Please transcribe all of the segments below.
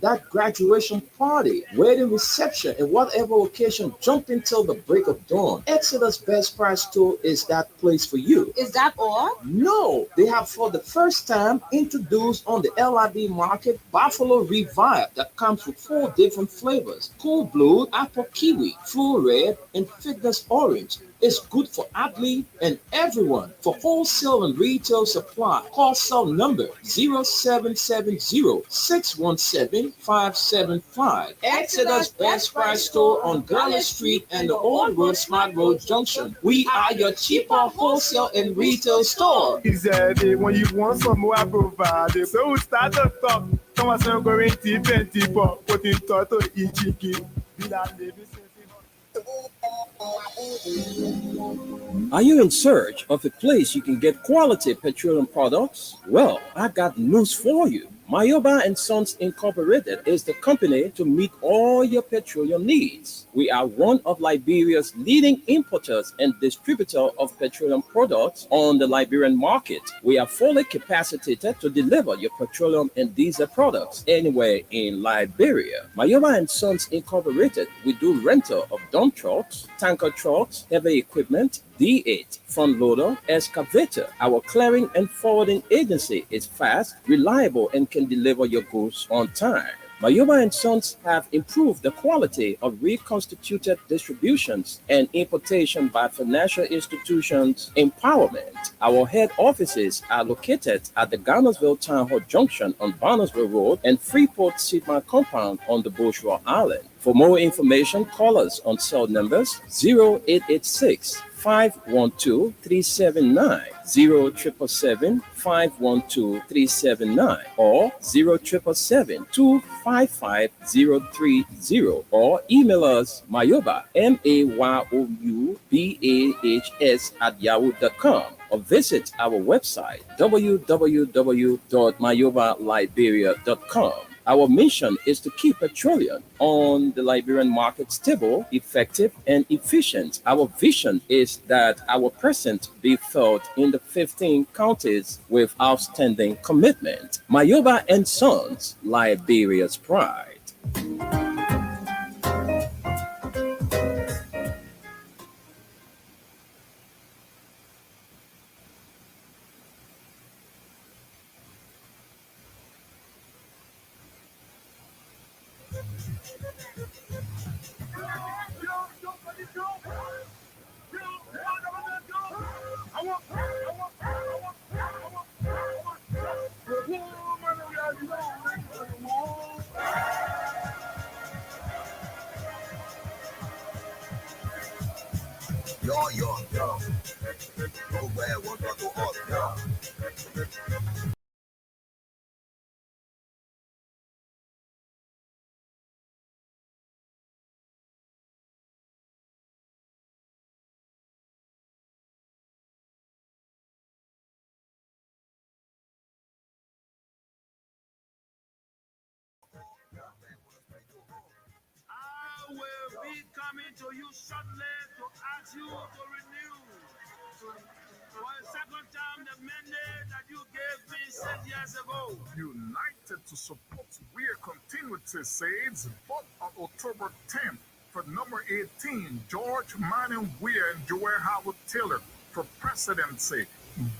that graduation party, wedding reception, and whatever occasion, jump until the break of dawn. Exodus Best Price Store is that place for you. Is that all? No, they have for the first time introduced on the LIB market Buffalo Revive that comes with four different flavors: Cool Blue, Apple Kiwi, Full Red, and Fitness Orange. It's good for athlete and everyone. For wholesale and retail supply, call cell number 0770-617-575. Exodus Best Price Store on Gully Street and the Old Road Smart Road Junction. We are your cheaper wholesale and retail store. He said, when you want some more, I provide. So we start to talk. Come on, so going to 24. Put in Toto Ichiki. Are you in search of a place you can get quality petroleum products? Well, I got news for you. Mayoba and Sons Incorporated is the company to meet all your petroleum needs. We are one of Liberia's leading importers and distributor of petroleum products on the Liberian market. We are fully capacitated to deliver your petroleum and diesel products anywhere in Liberia. Mayoba and Sons Incorporated, we do rental of dump trucks, tanker trucks, heavy equipment, D8, front loader, excavator. Our clearing and forwarding agency is fast, reliable, and can deliver your goods on time. Mayoba and Sons have improved the quality of reconstituted distributions and importation by financial institutions empowerment. Our head offices are located at the Garnersville Town Hall Junction on Barnesville Road and Freeport Sidman Compound on the Bushra Island. For more information, call us on cell numbers 0886 512 379, 0777 512 379, or 0777 255 030, or email us mayoba, mayoubahs @yahoo.com, or visit our website www.mayobaliberia.com. Our mission is to keep petroleum on the Liberian market stable, effective, and efficient. Our vision is that our presence be felt in the 15 counties with outstanding commitment. Mayoba and Sons, Liberia's pride. I will be coming to you shortly to ask you to renew for a second time the mandate that you gave me 6 years ago. United to support Weir continuity says vote on October 10th for number 18, George Manning Weir and Joel Howard Taylor for presidency.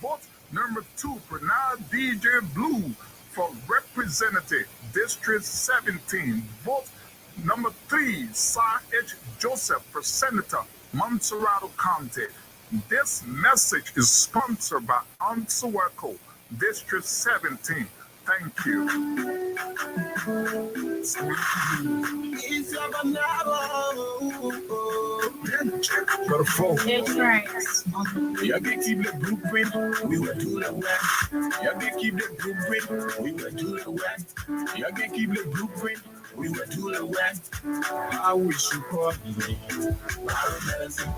Vote number 2, Bernard DJ Blue for representative, District 17. Vote number 3, Sir H. Joseph for Senator, Montserrat County. This message is sponsored by Ansueco, District 17. Thank you. Got a phone. It's right. Y'all can keep the blueprint, we will do the west. Y'all can keep the blueprint, we will do the west. Y'all can keep the blueprint, we will do the west. I wish you could be Bible medicine,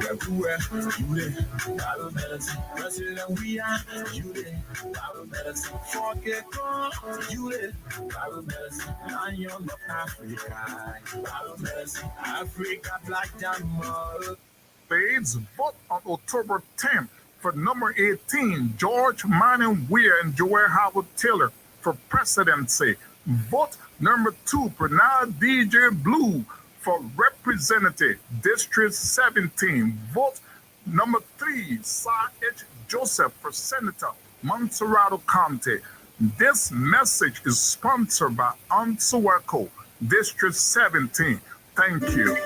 everywhere you there. Bible medicine, President we are, you there. Bible medicine, forget God, you there. Bible medicine, I'm young of Africa. Bible medicine, Africa, Black Diamond. Fades vote on October 10th for number 18, George Manning Weir and Joel Howard Taylor for presidency. Vote number 2, Pranal DJ Blue for Representative District 17. Vote number 3, Sir H. Joseph for Senator Montserrado County. This message is sponsored by Ansuwako District 17. Thank you.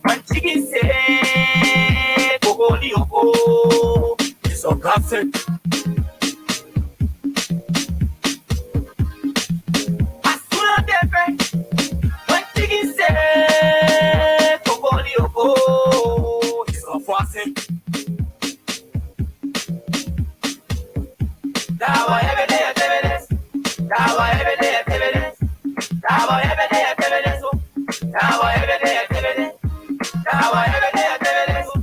When chicken say, "Go go, it's a gossip." As soon as they break, when chicken say, "Go, it's a forcing." That was every day activities. That was every day activities. That was every day activities. That was every day activities. That was every day activities.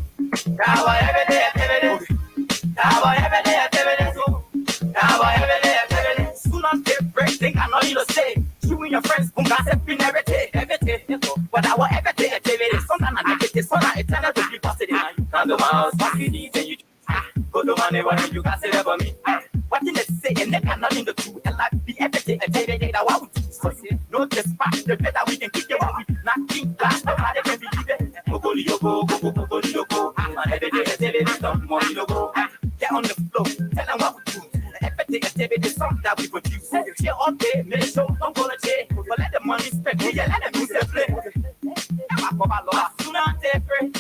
That was every day activities. That was every day activities. That was every day activities. Soon as they break, think I know you to say. You and your friends, boom, gossip in every day. But that was every day activities. Sometimes I negative, sometimes it's turned out to be positive. Come to my house, what you need, and you go to my neighborhood, you got it up for me. What did they say? And they got nothing to do. And like the every day, that what we do. So, no despite the better we can kick it while we not think glass, but how they can believe it. Go, and every day, some money to go. Get on the floor, tell them what we do. Every day, activity, something that we produce. Here all day, make sure don't go to jail. But let the money spend, yeah, let the music play. Soon as they pray,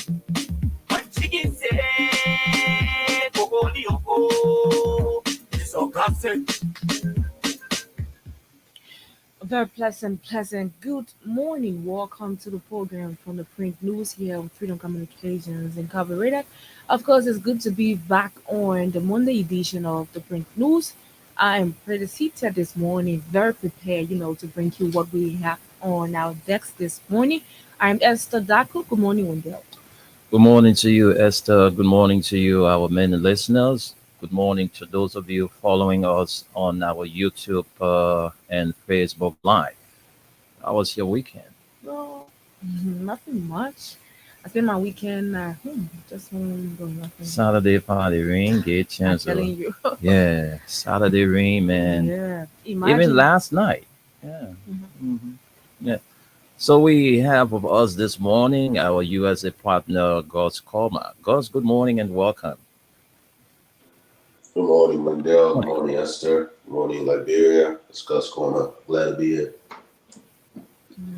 when chicken say, go, it's all gossip. A very pleasant good morning. Welcome to the program from the Print News here on Freedom Communications Incorporated. Of course, it's good to be back on the Monday edition of the Print News. I am pretty seated this morning, very prepared, to bring you what we have on our decks this morning. I'm Esther Daku. Good morning, Wendell. Good morning to you, Esther. Good morning to you, our many listeners. Good morning to those of you following us on our YouTube and Facebook Live. How was your weekend? Well, nothing much. I spent my weekend at home, just home, doing nothing. Saturday party rain, get I'm chance of telling you. yeah, Saturday rain, man. Yeah, Even imagine. last night. Yeah. Mhm. Yeah. So we have with us this morning our USA partner, Gus Coleman. Gus, good morning and welcome. Good morning, Wendell. Good Morning. morning, Esther. Good morning, Liberia. It's Gus Corner. Glad to be here.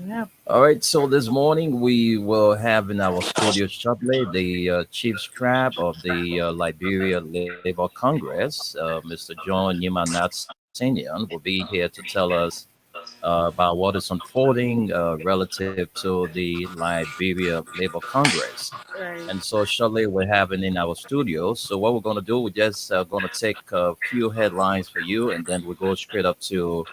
Yeah. All right, so this morning we will have in our studio shortly the chief strap of the Liberia Labor Congress, Mr. John Yimanat Senior, will be here to tell us about what is unfolding relative to the Liberia Labor Congress. Right. And so shortly we're having in our studio. So what we're going to do, we're just going to take a few headlines for you, and then we go straight up to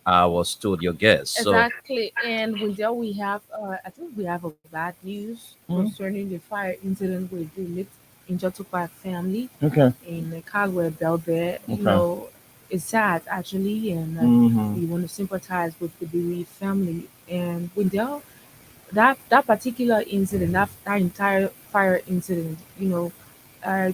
our studio guest. So Exactly. And with that, I think we have a bad news mhm, concerning the fire incident with the lit in Jotupa family okay, in the Caldwell Belbed. okay. It's sad actually, and Hmm. we want to sympathize with the bereaved family. And with that particular incident, that entire fire incident,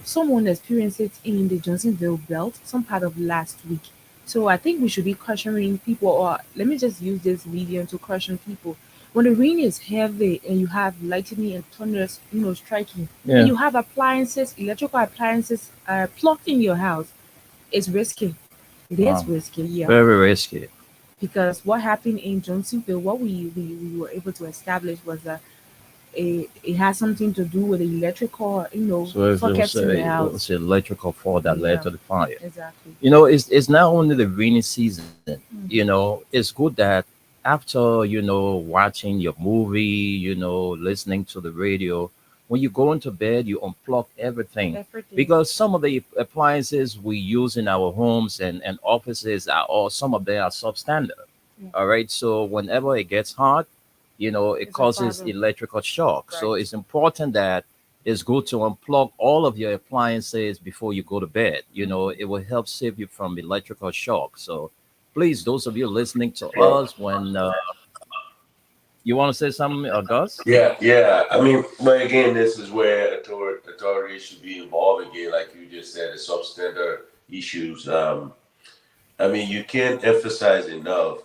someone experienced it in the Johnsonville belt some part of last week. So I think we should be cautioning people, or let me just use this medium to caution people. When the rain is heavy and you have lightning and thunders, striking, and Yeah, you have electrical appliances plugged in your house, it's risky. It is wow, risky, yeah. very risky. Because what happened in Johnsonville, what we were able to establish was that it has something to do with the electrical, So if sockets in the it was house. electrical fault that led Yeah, to the fire. exactly. It's not only the rainy season. Mhm. It's good that after watching your movie, listening to the radio, when you go into bed, you unplug everything Everything. because some of the appliances we use in our homes and offices are all some of them are substandard. Yeah, All right, so whenever it gets hot, it it's a causes problem. electrical shock. So Right. it's important that it's good to unplug all of your appliances before you go to bed. It will help save you from electrical shock. So please, those of you listening to Right. us, when you want to say something, Gus? Yeah, yeah. I mean, but again, this is where authorities should be involved again, like you just said, the substandard issues. I mean, you can't emphasize enough.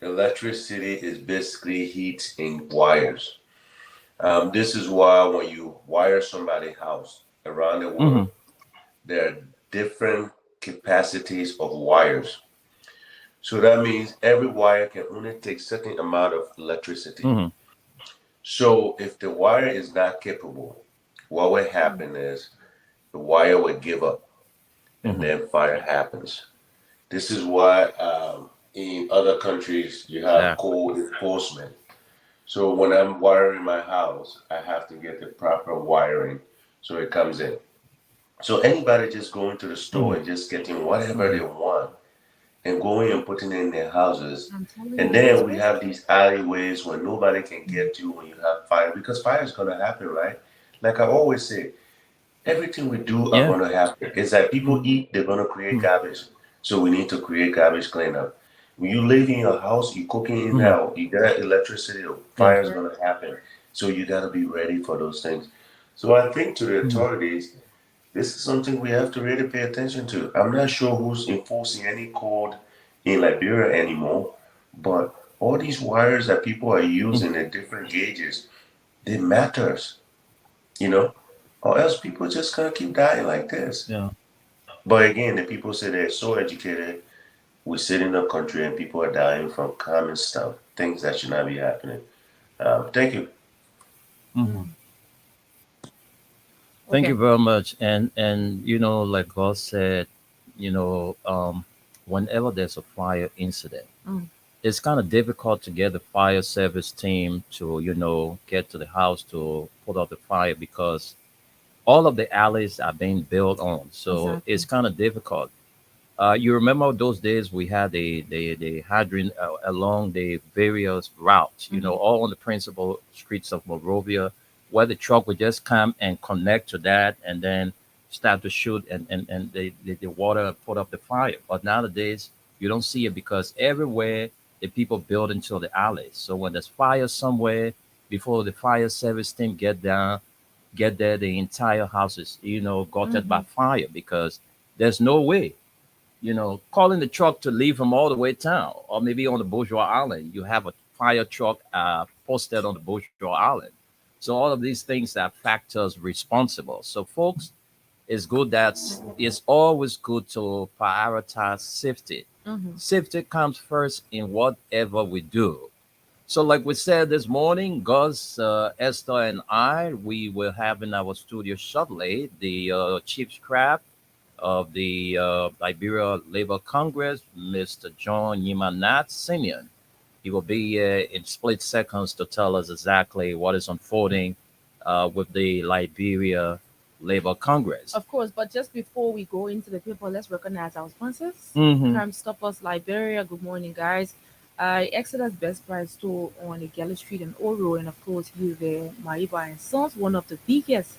Electricity is basically heat in wires. This is why when you wire somebody's house around the Mm-hmm. world, there are different capacities of wires. So that means every wire can only take certain amount of electricity. Mm-hmm. So if the wire is not capable, what will happen is the wire will give up and Mm-hmm. then fire happens. This is why in other countries you have Exactly. code enforcement. So when I'm wiring my house, I have to get the proper wiring so it comes in. So anybody just going to the store Mm-hmm. and just getting whatever Mm-hmm. they want and going and putting it in their houses. I'm telling And you, it's then we risky. have these alleyways where nobody can get to when you have fire because fire is gonna happen, right? Like I always say, everything we do are Yeah. gonna happen. It's like people eat, they're gonna create garbage. So we need to create garbage cleanup. When you live in your house, you're cooking in Mm-hmm. now, you got electricity, Yeah. fire is gonna happen. So you gotta be ready for those things. So I think to the Mm-hmm. authorities, this is something we have to really pay attention to. I'm not sure who's enforcing any code in Liberia anymore, but all these wires that people are using at different gauges, they matters, you know, or else people just gonna keep dying like this. Yeah. But again, the people say they're so educated. We sit in the country and people are dying from common stuff, things that should not be happening. Thank you. Mm-hmm. Mm. Thank you Okay. very much. And like God said, whenever there's a fire incident, Mm. it's kind of difficult to get the fire service team to, get to the house to put out the fire because all of the alleys are being built on. So it's Exactly. kind of difficult. You remember those days we had the hydrant along the various routes, Mm-hmm. all on the principal streets of Monrovia, where the truck would just come and connect to that and then start to shoot and the water put up the fire. But nowadays, you don't see it because everywhere the people build into the alleys. So when there's fire somewhere, before the fire service team get there, the entire house is, gutted by Mm-hmm. fire because there's no way calling the truck to leave from all the way down, or maybe on the Bourgeois Island, you have a fire truck posted on the Bourgeois Island. So all of these things are factors responsible. So folks, it's always good to prioritize safety. Mm-hmm. Safety comes first in whatever we do. So, like we said this morning, Gus, Esther, and I, we will have in our studio shortly the chief craft of the Liberia Labor Congress, Mr. John Yimanat Simeon. He will be here in split seconds to tell us exactly what is unfolding with the Liberia Labor Congress. Of course, but just before we go into the people, let's recognize our sponsors. Hmm. Crime Stoppers Liberia. Good morning, guys. Exodus Best Price store on the Galley Street in Oro, and of course, here the Maiba and Sons, one of the biggest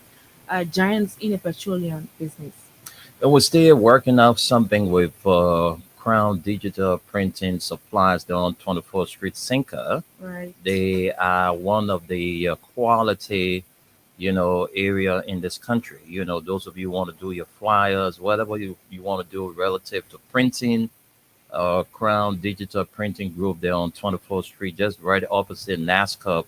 giants in the petroleum business. And we're still working out something with Crown Digital Printing Supplies there on 24th Street Sinker. Right. They are one of the quality, area in this country. Those of you want to do your flyers, whatever you want to do relative to printing, Crown Digital Printing Group there on 24th Street, just right opposite NASCAR,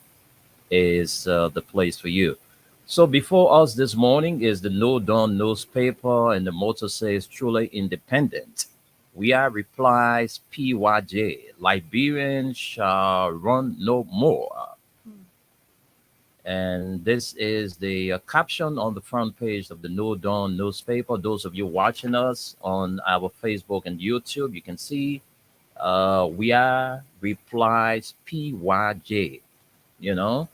is the place for you. So before us this morning is the No Dawn newspaper, and the motto says truly independent. We are replies PYJ. Liberians shall run no more. Mm. And this is the caption on the front page of the No Dawn newspaper. Those of you watching us on our Facebook and YouTube, you can see we are replies PYJ. You know,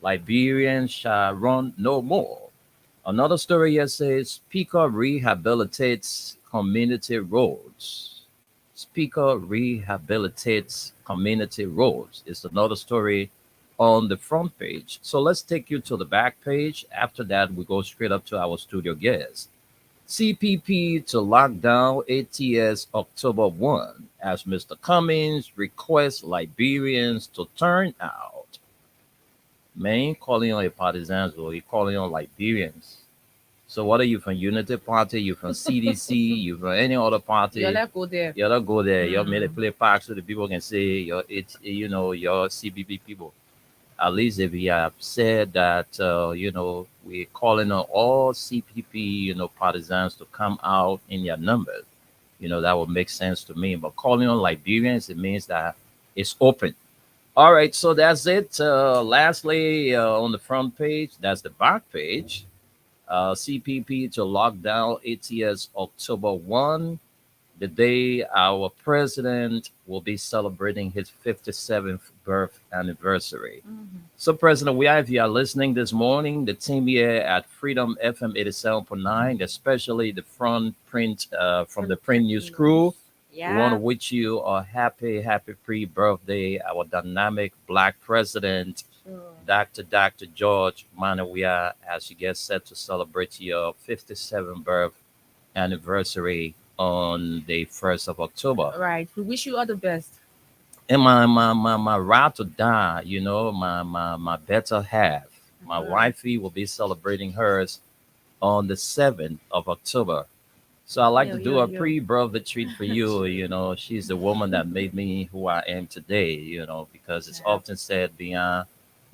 Liberians shall run no more. Another story here says Speaker rehabilitates community roads. Speaker rehabilitates community roads. It's another story on the front page. So let's take you to the back page. After that, we go straight up to our studio guest. CPP to lock down ATS October 1 as Mr. Cummings requests Liberians to turn out. Man, calling on your partisans or he calling on Liberians. So what are you from Unity Party? You from CDC? You from any other party? Yeah, let's go there. You don't go there. You made a Mm. play park so the people can say your CBP people. At least if we have said that we're calling on all CPP partisans to come out in their numbers, that would make sense to me. But calling on Liberians, it means that it's open. All right, so that's it. Lastly, on the front page, that's the back page. CPP to lock down ATS October 1, the day our president will be celebrating his 57th birth anniversary. Mhm. So, President, if you are listening this morning, the team here at Freedom FM 87.9, especially the front print from the print news crew, we want to Yeah. wish you a happy pre-birthday, our dynamic Black president, Sure. Dr. George Manawia, as you get set to celebrate your 57th birth anniversary on the 1st of October. Right. We wish you all the best. And my ride to die, my better half, my Mhm. wifey will be celebrating hers on the 7th of October. So I like Yo, to do yo, a yo. pre-birthday treat for you. She's the woman that made me who I am today, because it's Yeah. often said beyond,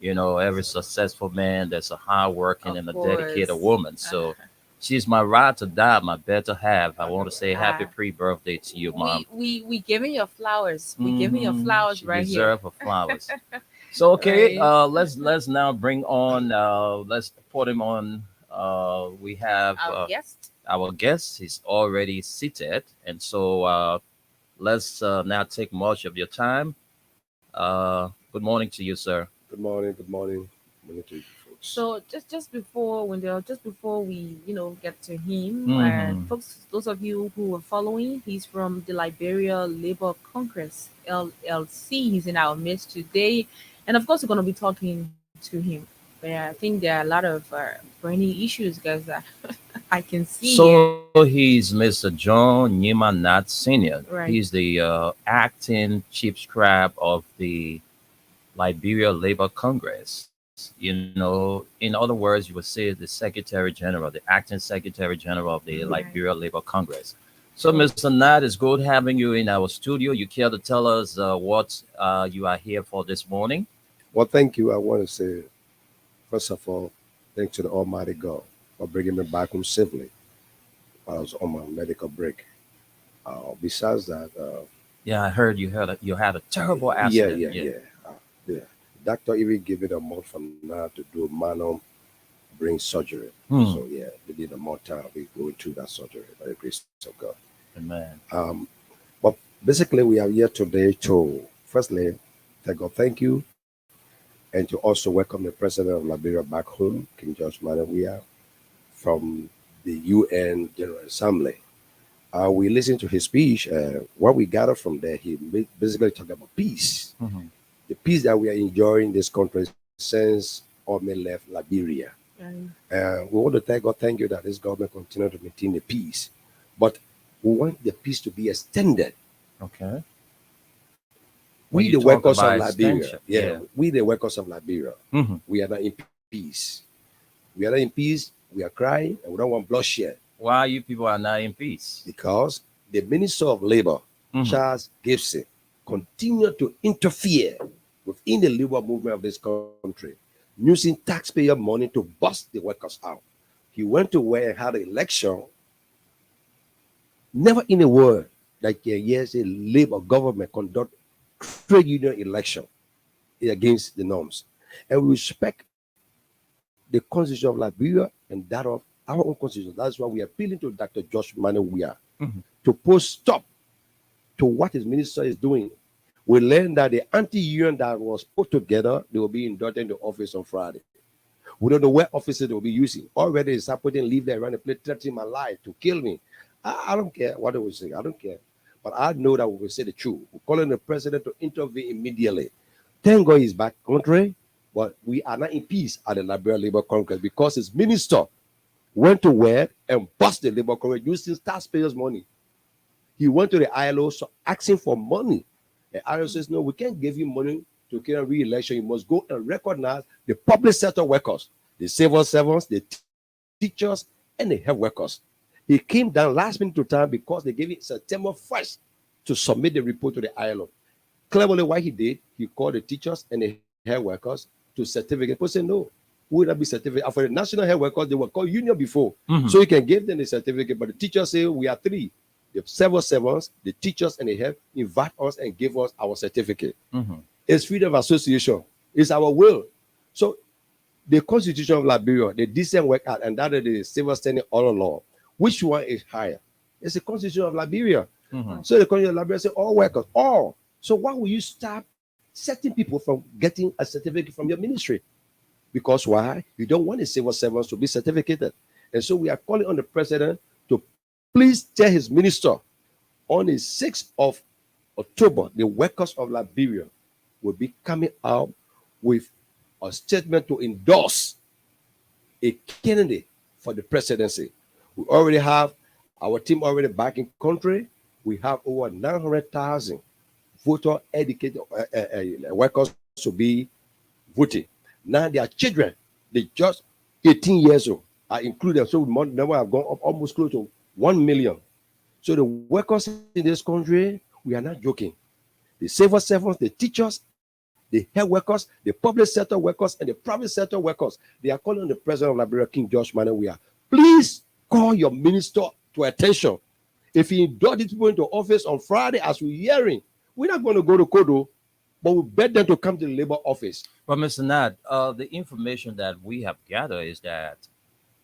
every successful man, there's a hard-working Of and a dedicated course. woman. So she's my ride to die, my better half. I want to say happy Ah, pre-birthday to you, Mom. we giving your flowers. We giving your flowers She right here. deserve her flowers. So okay, Right. let's now bring on let's put him on. We have Our guest. our guest. He's already seated, and so let's not take much of your time. Good morning to you, sir. Good morning. Good morning. Good morning to you folks. So just before just before we get to him, Mhm. folks, those of you who are following, he's from the Liberia Labor Congress LLC. He's in our midst today, and of course we're going to be talking to him. But I think there are a lot of burning issues, guys, that I can see here. So he's Mr. John Nyima Nat Senior. Right. He's the acting chief scribe of the Liberia Labor Congress. In other words, you would say the Secretary General, the acting Secretary General of the Right. Liberia Labor Congress. So, Mr. Nat, it's good having you in our studio. You care to tell us what you are here for this morning? Well, thank you. I want to say, first of all, thanks to the Almighty God for bringing me back home safely while I was on my medical break. Besides that, Yeah, I heard you had a terrible yeah, accident. yeah, yeah. Yeah. Doctor even gave it a month from now to do minor brain surgery. Hmm. So, yeah, they need a more time. We going through that surgery by the grace of God. Man. But basically, we are here today to, firstly, thank you, and to also welcome the President of Liberia back home, King George Manawia, from the UN General Assembly. We listened to his speech. What we gathered from there, he basically talked about peace, Mhm. the peace that we are enjoying in this country since Ome left Liberia. And We want to thank God, thank you that this government continue to maintain the peace. But we want the peace to be extended. Okay. When We, you the talk workers of about Liberia, extension, yeah, we, the workers of Liberia, Mhm. we are not in peace. We are not in peace. We are crying, and we don't want bloodshed Why you people are not in peace? because the Minister of Labor, Mhm. Charles Gibson, continue to interfere within the labor movement of this country, using taxpayer money to bust the workers out. He went to where and had an election. Never in the world that yes, a labor government conduct trade union election against the norms. And we respect the constitution of Liberia and that of our own constitution. That's why we are appealing to Dr. Josh Manawia Mhm. to put stop to what his minister is doing. We learned that the anti-union that was put together, they will be inducted into office on Friday. We don't know where offices they will be using. Already they start putting leave there around the place, threatening my life to kill me. I don't care what they will say. I don't care. But I know that we will say the truth. We're calling the president to intervene immediately. Thank God he's back country. But we are not in peace at the Liberia Labor Congress because his minister went to work and bust the Labor Congress using taxpayers' money. He went to the ILO asking for money. The ILO says, no, we can't give you money to carry re-election. You must go and recognize the public sector workers, the civil servants, the teachers, and the health workers. He came down last minute to time because they gave it September 1st to submit the report to the ILO. Cleverly, what he did, he called the teachers and the health workers to certificate. People say, no, who would that be certificate? And for the national health workers, they were called union before. So you can give them the certificate. But the teachers say, we are three. The civil servants, the teachers, and the health invite us and give us our certificate. It's freedom of association. It's our will. So the Constitution of Liberia, the Decent Work Act, and that is the Civil Standing Order Law, which one is higher? It's the Constitution of Liberia. So the Constitution of Liberia says all workers, all. So why will you stop certain people from getting a certificate from your ministry? Because why? You don't want the civil servants to be certificated. And so we are calling on the president to please tell his minister on the 6th of October, the workers of Liberia will be coming out with a statement to endorse a candidate for the presidency. We already have our team already back in country. We have over 900,000 voter educated workers to be voting. Now their children, they just 18 years old, are included. So the number have gone up almost close to 1 million. So the workers in this country, we are not joking. The civil servants, the teachers, the health workers, the public sector workers, and the private sector workers, they are calling on the president of Liberia, King George Manneh, please call your minister to attention. If he endorsed these people into office on Friday, as we're hearing, we're not going to go to Kodo, but we beg them to come to the labor office. But Mr. Nat, the information that we have gathered is that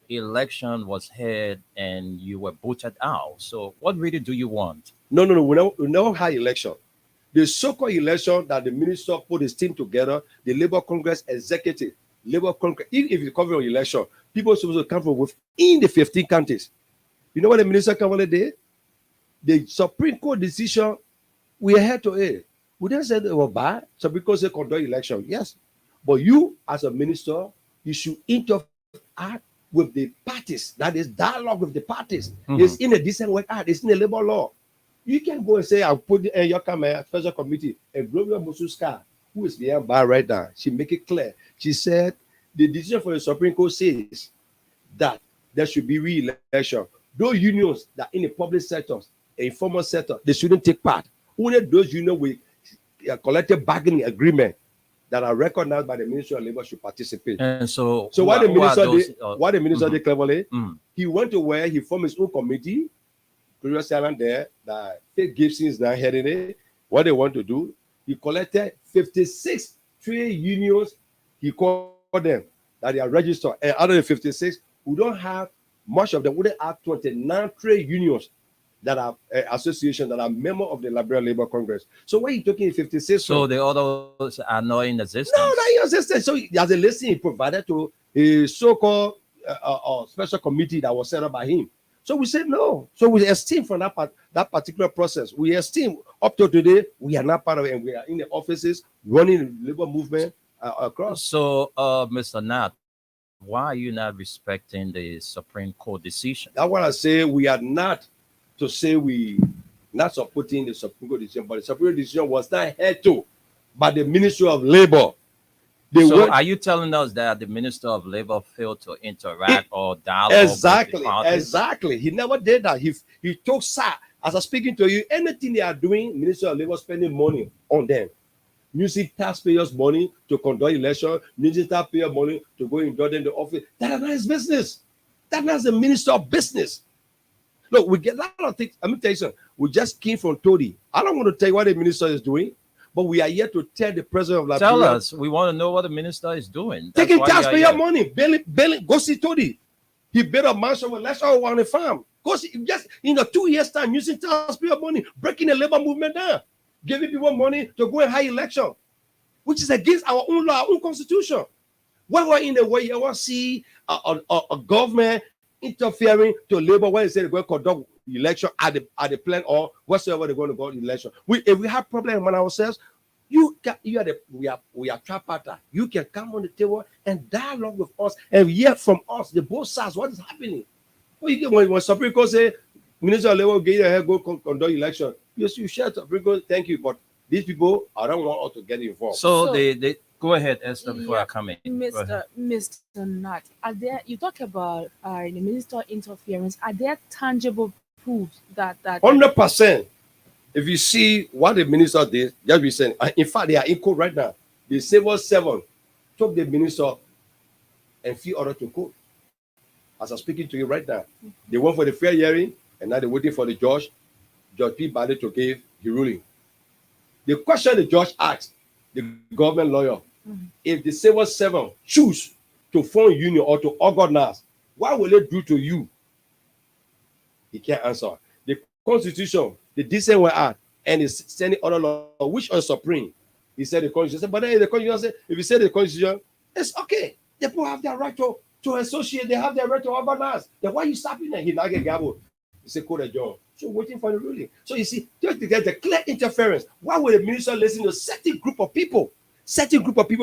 election was held and you were voted out. So what really do you want? No. We never had election. The so-called election that the minister put his team together, the Labor Congress executive, Labor Congress, if you cover an election, people are supposed to come from within the 15 counties. You know what the minister Kamala did? The Supreme Court decision, we are here to it. We didn't say they were bad. So because they conduct election, yes. But you, as a minister, you should interact with the parties. That is dialogue with the parties. It's in a Decent Work Act. It's in the labor law. You can go and say, I'll put in your special committee. And Gloria Mususka, who is the bar right now, she make it clear. She said the decision for the Supreme Court says that there should be re-election. Those unions that in the public sector, informal sector, they shouldn't take part. Only those unions with a collective bargaining agreement that are recognized by the Ministry of Labor should participate. And so what the minister did cleverly, he went to where he formed his own committee, Curious Island there, that Faith Gibson is now heading it. What they want to do, he collected 56 trade unions, he called them, that they are registered. And out of the 56, we don't have much of them. We don't have 29 trade unions that are associations that are members of the Liberia Labor Congress. So when you're talking 56, so the others are not in existence. No, not in existence. So as a listing, he provided to a so-called special committee that was set up by him. So we said no. So we esteem from that particular process. We esteem up to today, we are not part of it, and we are in the offices running the labor movement across. So, Mr. Nat, why are you not respecting the Supreme Court decision? That's what I say. We are not to say we not supporting the Supreme Court decision, but the Supreme Court decision was not held to by the Ministry of Labor. Are you telling us that the Minister of Labor failed to interact or dialogue? Exactly. He never did that. He took SAC. As I'm speaking to you, anything they are doing, Minister of Labor spending money on them. Using taxpayers' money to conduct election, using taxpayer money to go indulge in the office. That is not his business. That's not the Minister of Business. Look, we get a lot of things. Let me tell you something. We just came from Todi. I don't want to tell you what the minister is doing, but we are here to tell the president of Liberia. Tell us. We want to know what the minister is doing. Taking taxpayer money, bailing. Go see Todi. He built a mansion with less on a farm. Go see, just in 2 years' time, using taxpayer money, breaking the labor movement down, giving people money to go and high election, which is against our own law, our own constitution. When we're in the way you want to see a government interfering to labor when they say they're going to conduct election at the plan or whatsoever they're going to go to election. If we have problems among ourselves, We are tripartite. You can come on the table and dialogue with us and hear from us, the both sides, what is happening. Well, you get when Supreme Court say Minister of Labor get ahead, go conduct election. Yes, you share Supreme Court, thank you, but these people, I don't want us to get involved. So they go ahead, Esther, before I come in. Go ahead. Mr. Nat, are there, you talk about the minister interference, are there tangible proofs that 100%. If you see what the minister did, just be saying, in fact, they are in court right now. The civil servant took the minister and few others to court. As I'm speaking to you right now, they went for the fair hearing, and now they're waiting for the Judge P. Bade, to give the ruling. The question the judge asked the government lawyer, if the civil servant choose to form union or to organize, what will it do to you? He can't answer. The Constitution, the decent way out, and is sending other law, which are supreme. He said the Constitution, but then the Constitution said, if you say the Constitution, it's okay. The people have their right to associate, they have their right to organize. Then why are you stopping them? He not get gavel. He said, call the job. So waiting for the ruling. So you see, just to get the clear interference, why would the minister listen to a certain group of people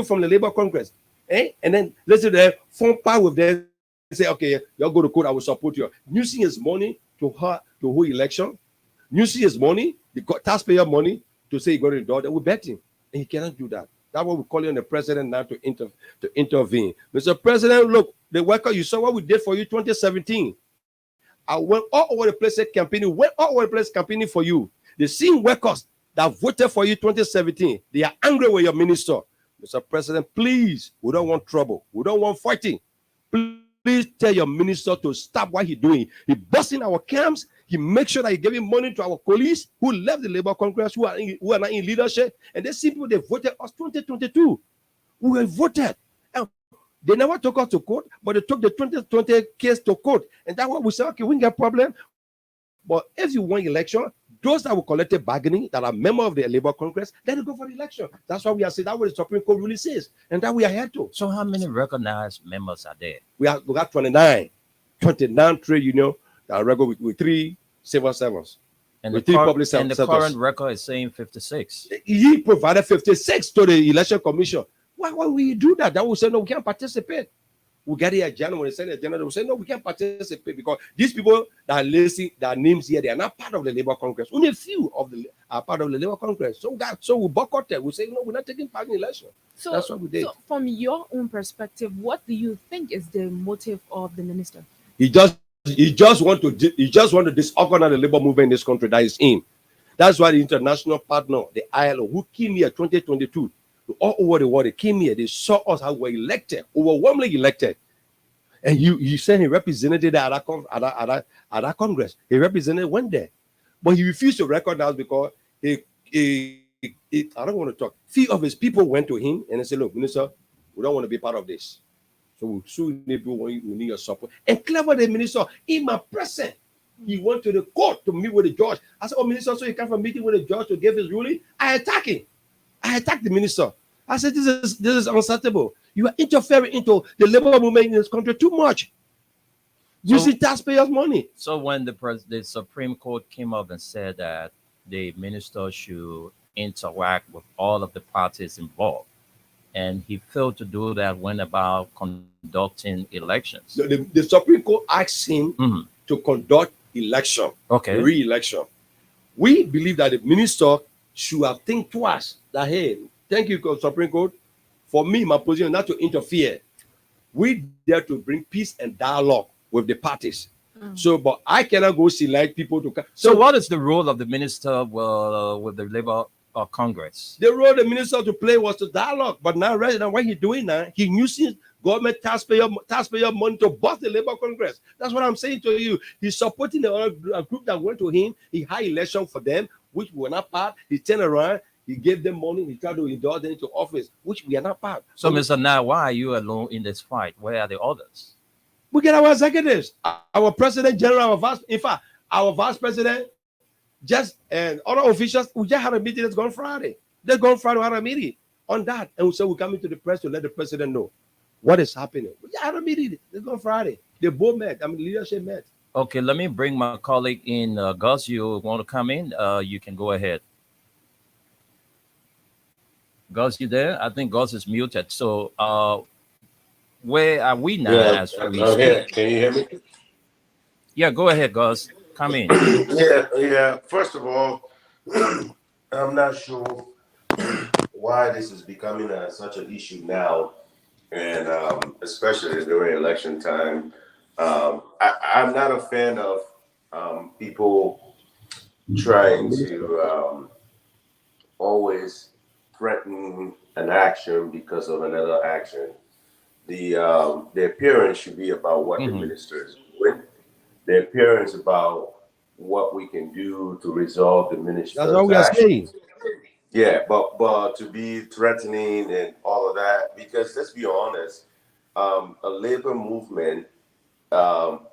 from the Labour Congress, and then listen to them, form part with them, and say, okay, y'all go to court, I will support you. Using his money to hold election, using his money, the taxpayer money, to say he got to the door, they will bet him, and he cannot do that. That's what we're calling on the president now to intervene. Mr. President, look, the worker, you saw what we did for you 2017. I went all over the place campaigning for you. The same workers that voted for you 2017, they are angry with your minister. Mr. President, please, we don't want trouble. We don't want fighting. Please tell your minister to stop what he's doing. He busting our camps. He makes sure that he giving money to our colleagues who left the Labour Congress, who are not in leadership. And these people, they voted us 2022. We were voted. And they never took us to court, but they took the 2020 case to court. And that's why we said, okay, we got a problem. But if you want election, those that will collective bargaining, that are members of the Labour Congress, let it go for the election. That's why we are saying that what the Supreme Court really says. And that we are here to. So how many recognized members are there? We got 29 trade unions that are regular with 3 civil servants. And the current record is saying 56. He provided 56 to the election commission. Why will you do that? That will say, no, we can't participate. We get here agenda. When they send the agenda, they will say, no, we can't participate because these people that are listing their names here, they are not part of the Labour Congress. Only a few of them are part of the Labour Congress. So we boycotted. We say, no, we're not taking part in the election. So that's what we did. So from your own perspective, what do you think is the motive of the minister? He just want to disorganize the labor movement in this country. That is him. That's why the international partner, the ILO, who came here 2022, all over the world, they came here. They saw us how we were elected, overwhelmingly elected. And you said he represented that at that Congress. He represented went there, but he refused to recognize because I don't want to talk. Few of his people went to him and they said, "Look, Minister, we don't want to be part of this. So we soon need your support." And clever the minister, in my presence, he went to the court to meet with the judge. I said, "Oh, Minister, so you come from meeting with the judge to give his ruling?" I attacked him. I attacked the minister. I said, this is unacceptable. You are interfering into the labor movement in this country too much. Using taxpayers' money. So when the Supreme Court came up and said that the minister should interact with all of the parties involved, and he failed to do that when about conducting elections. The Supreme Court asked him to conduct election, re-election. We believe that the minister should have think twice that, hey, thank you, Supreme Court. For me, my position is not to interfere. We there to bring peace and dialogue with the parties. So, but I cannot go select people to come. So what is the role of the minister with the Labour Congress? The role of the minister to play was to dialogue. But now, rather than what he's doing now, he uses government taxpayer money to bust the Labour Congress. That's what I'm saying to you. He's supporting a group that went to him. He had election for them, which we were not part. He turned around. He gave them money. He tried to endorse them into office, which we are not part. So, Mr. Nat, why are you alone in this fight? Where are the others? We get our executives, our president general, our vice president, and other officials. We just had a meeting that's gone Friday. We had a meeting on that. And we said we're coming to the press to let the president know what is happening. We just had a meeting. It's gone Friday. They both met. The leadership met. Okay, let me bring my colleague in. Gus, you want to come in? You can go ahead. Gus, you there? I think Gus is muted. So, where are we now Yeah, as we I'm here. speak? Can you hear me? Yeah, go ahead, Gus. Come in. Yeah. First of all, I'm not sure why this is becoming such an issue now, and especially during election time. I'm not a fan of people trying to always threaten an action because of another action. The appearance should be about what the Mhm. minister is doing. The appearance about what we can do to resolve the That's minister's what we are action. saying. Yeah, but to be threatening and all of that, because let's be honest, a labor movement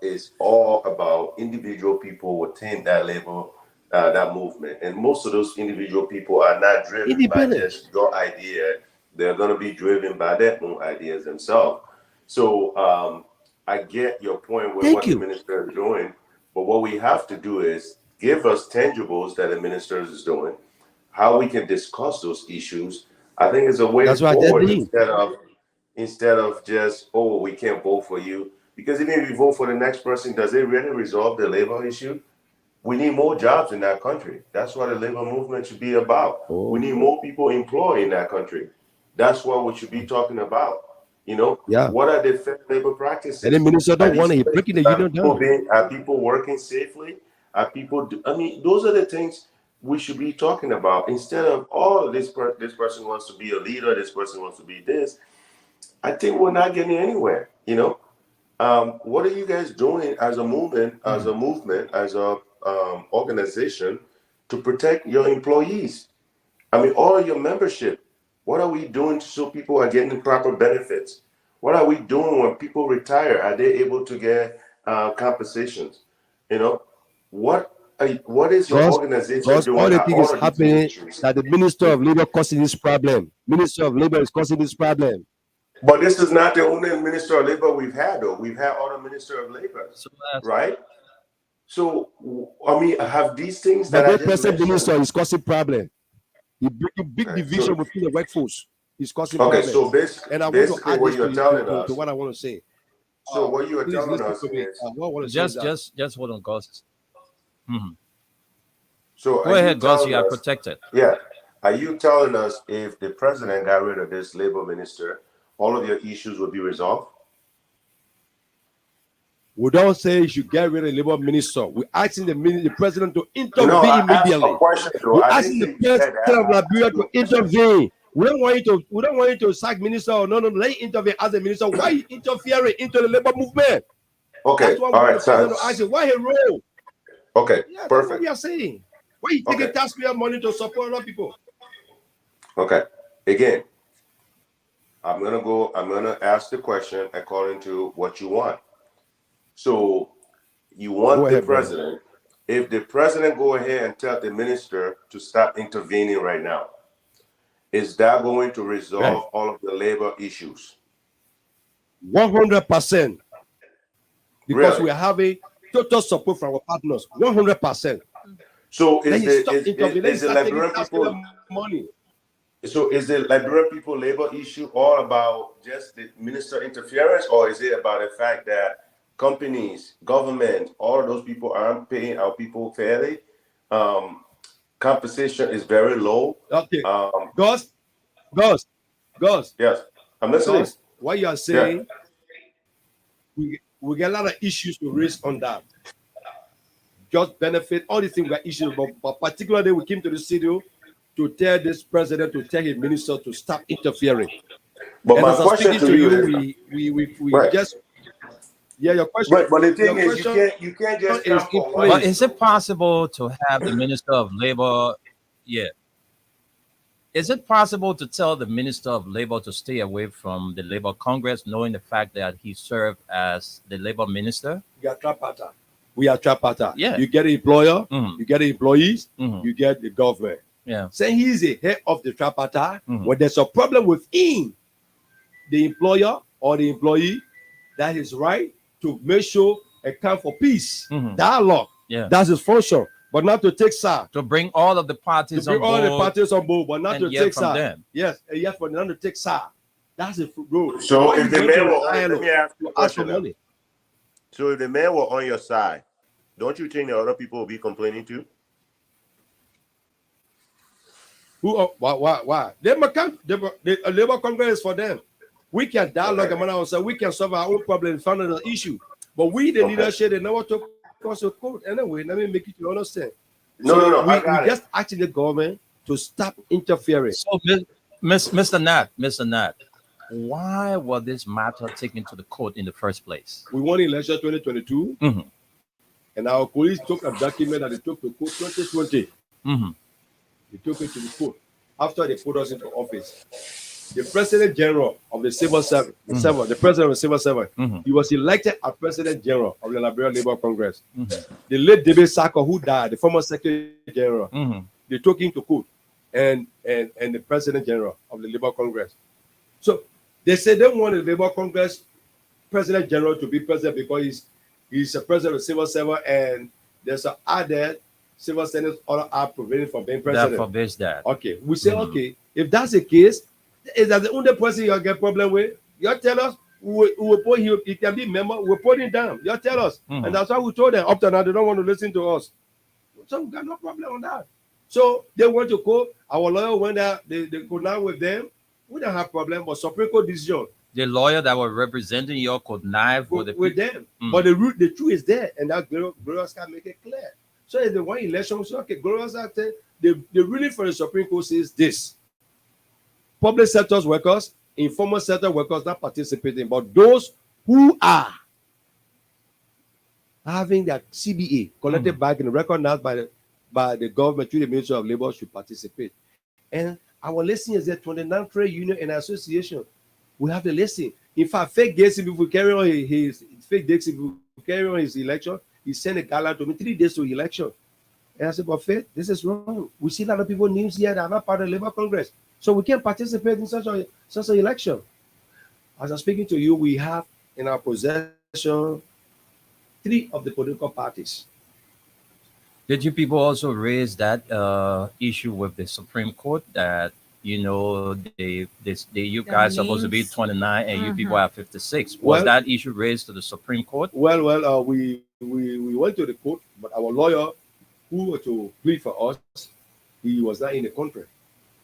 is all about individual people within that labor that movement, and most of those individual people are not driven by Independent. just your idea. They're going to be driven by their own ideas themselves. So I get your point with Thank what the you. minister is doing, but what we have to do is give us tangibles that the minister is doing, how we can discuss those issues. I think it's a way That's what I forward did. instead of just, oh, we can't vote for you. Because even if we vote for the next person, does it really resolve the labor issue? We need more jobs in that country. That's what the labor movement should be about. Oh, We need more people employed in that country. That's what we should be talking about. yeah. What are the fair labor And the practices? minister Are don't want these it. He's breaking the are union people down. are people working safely? Are people? I mean, those are the things we should be talking about instead of this person wants to be a leader, this person wants to be this. I think we're not getting anywhere. What are you guys doing as a movement, as a organization to protect your employees? I mean, all your membership. What are we doing so people are getting proper benefits? What are we doing when people retire? Are they able to get compensations? You know, what is your Because organization doing all the at thing is all of these happening ministries? that the minister of labor causing this problem. Minister of labor is causing this problem. But this is not the only minister of labor we've had, though. We've had other minister of labor, So, right? So, I mean, have these things But that I that just present mentioned. minister is causing problem. He bringing big Okay, division so within the workforce. He's causing okay, problem. so And I want to basically, add what this you're telling us. to what I want to say. So what you are Please telling listen us to me. is. What I want to say is just hold on, Gus. Mhm. So Go are you ahead, Gus. telling You are us? protected. Yeah. Are you telling us if the president got rid of this labor minister, all of your issues would be resolved? we don't say you should get rid of the labor minister. We're asking the president to No, intervene I asked a immediately. question though. We're I asking didn't the say you said president of that. Liberia to intervene. We don't want you to sack minister or no, let him intervene as a minister. Why are you interfering into the labor movement? Okay. That's what we All want right. the president to ask you. Why he role? Okay. Yeah, that's what Perfect. we are saying. Why you taking Okay. taxpayer money to support other people? Okay. Again, I'm gonna ask the question according to what you want. So you Go want the ahead, brother. president. If the president go ahead and tell the minister to stop intervening right now, is that going to Right. resolve all of the labor issues? 100%. Because Really? we are having total support from our partners. 100%. So Then is you the stop is, intervening. is, Then you is the start taking Liberian taxpayer people money. so is the Liberian people labor issue all about just the minister interference, or is it about the fact that companies, government, all of those people aren't paying our people fairly? Compensation is very low. Okay. Um, Gus, yes, I'm listening. what you are Yeah. saying, we get a lot of issues to raise on that. Just benefit, all these things were issues, but particularly we came to the studio to tell this president, to tell his minister to stop interfering. But And my as I'm question speaking to to you you, is we right. just, yeah, your question, But the thing your is, question you can't just is come in for But one. place. is it possible to have the Minister of Labor? Yeah. Is it possible to tell the Minister of Labor to stay away from the Labor Congress, knowing the fact that he served as the Labor Minister? We are tripartite. We are tripartite. Yeah. You get the employer, Mhm. you get the employees, Mhm. you get the government. Yeah. Saying he is the head of the tripartite, Mhm. when there's a problem within the employer or the employee, that is right to make sure account for peace, Mhm. dialogue. Yeah. That's his function. but not to take SAR. To bring all of the To parties bring on all the board parties on board, but not and to hear take from SAR. them. Yes, and yet for them to take SAR. That's a rule. So Why if you the going men to were the on, let ILO me ask you a to ask for question now. money? So if the men were on your side, don't you think the other people will be complaining too? Who? Why? They can't. The Labor Congress is for them. We can dialogue among ourselves. We can solve our own problem and find an issue. But we, the Okay. leadership, they never took us to court. Anyway, let me make it to understand. No, I We got it. just asking the government to stop interfering. So, Mr. Nat, why was this matter taken to the court in the first place? We won election 2022, Mhm. and our police took a document that they took to court 2020. Mhm. They took it to the court after they put us into office. The President General of the Civil Service, the President of the Civil Service, Mhm. he was elected as President General of the Liberia Labor Congress. Mhm. The late David Sako, who died, the former Secretary General, Mhm. they took him to court, and the President General of the Labor Congress. So they said they want the Labor Congress President General to be president because he's a president of the civil servant, and there's an other civil servants order are preventing from being That president. forbids that. Okay, we say okay. If that's the case, is that the only person you get problem with? You tell us. We will put him. He can be member. We'll put him down. You tell us, and that's why we told them. Up to now, they don't want to listen to us. So we got no problem on that. So they went to court. Our lawyer went there. They could not with them. We don't have problem. But Supreme Court decision The lawyer that was representing you could knife with the with them. But the truth is there, and that Glorious can make it clear. So if the one election, we say, okay, Glorious Act, the ruling for the Supreme Court says this: public sector workers, informal sector workers not participating, but those who are having their CBA collected back and recognized by the government through the Ministry of Labor should participate. And our listing is there 29 trade union and association. We have to listen. In fact, fake Gacy, if we carry on his fake Gacy, if we carry on his election, he sent a gala to me 3 days to election. And I said, but Faith, this is wrong. We see a lot of people news here that are not part of the Labor Congress. So we can't participate in such an election. As I'm speaking to you, we have in our possession 3 of the political parties. Did you people also raise that issue with the Supreme Court that you guys supposed to be 29 and you people are 56? Was that issue raised to the Supreme Court? Well, we went to the court, but our lawyer who was to plead for us, he was not in the country.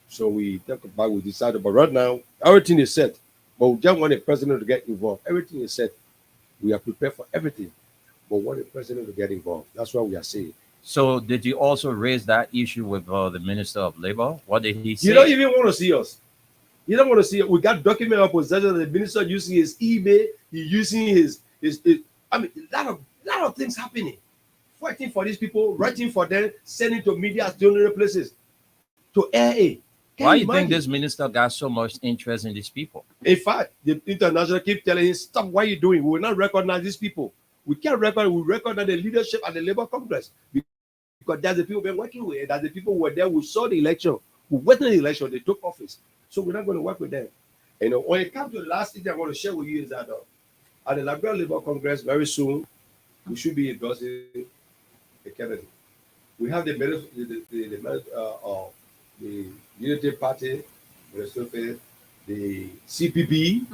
So we talked about, we decided, but right now everything is set. But we just want the president to get involved. Everything is set. We are prepared for everything, but want the president to get involved. That's what we are saying. So did you also raise that issue with the Minister of Labor? What did he say? He don't even want to see us. He don't want to see it. We got document of possession. The minister using his email. He using his I mean, a lot of things happening. Fighting for these people, writing for them, sending to media, to other places, to AA. Why do you think this minister got so much interest in these people? In fact, the international keep telling him, stop what you're doing. We will not recognize these people. We can't recognize, we recognize the leadership at the Labor Congress. Because that's the people we've been working with. That's the people who were there, who saw the election, who witnessed the election, they took office. So we're not going to work with them. And when it comes to the last thing I want to share with you is that at the Liberia Labor Congress, very soon, we should be endorsing a candidate. We have the Unity Party, the CPP,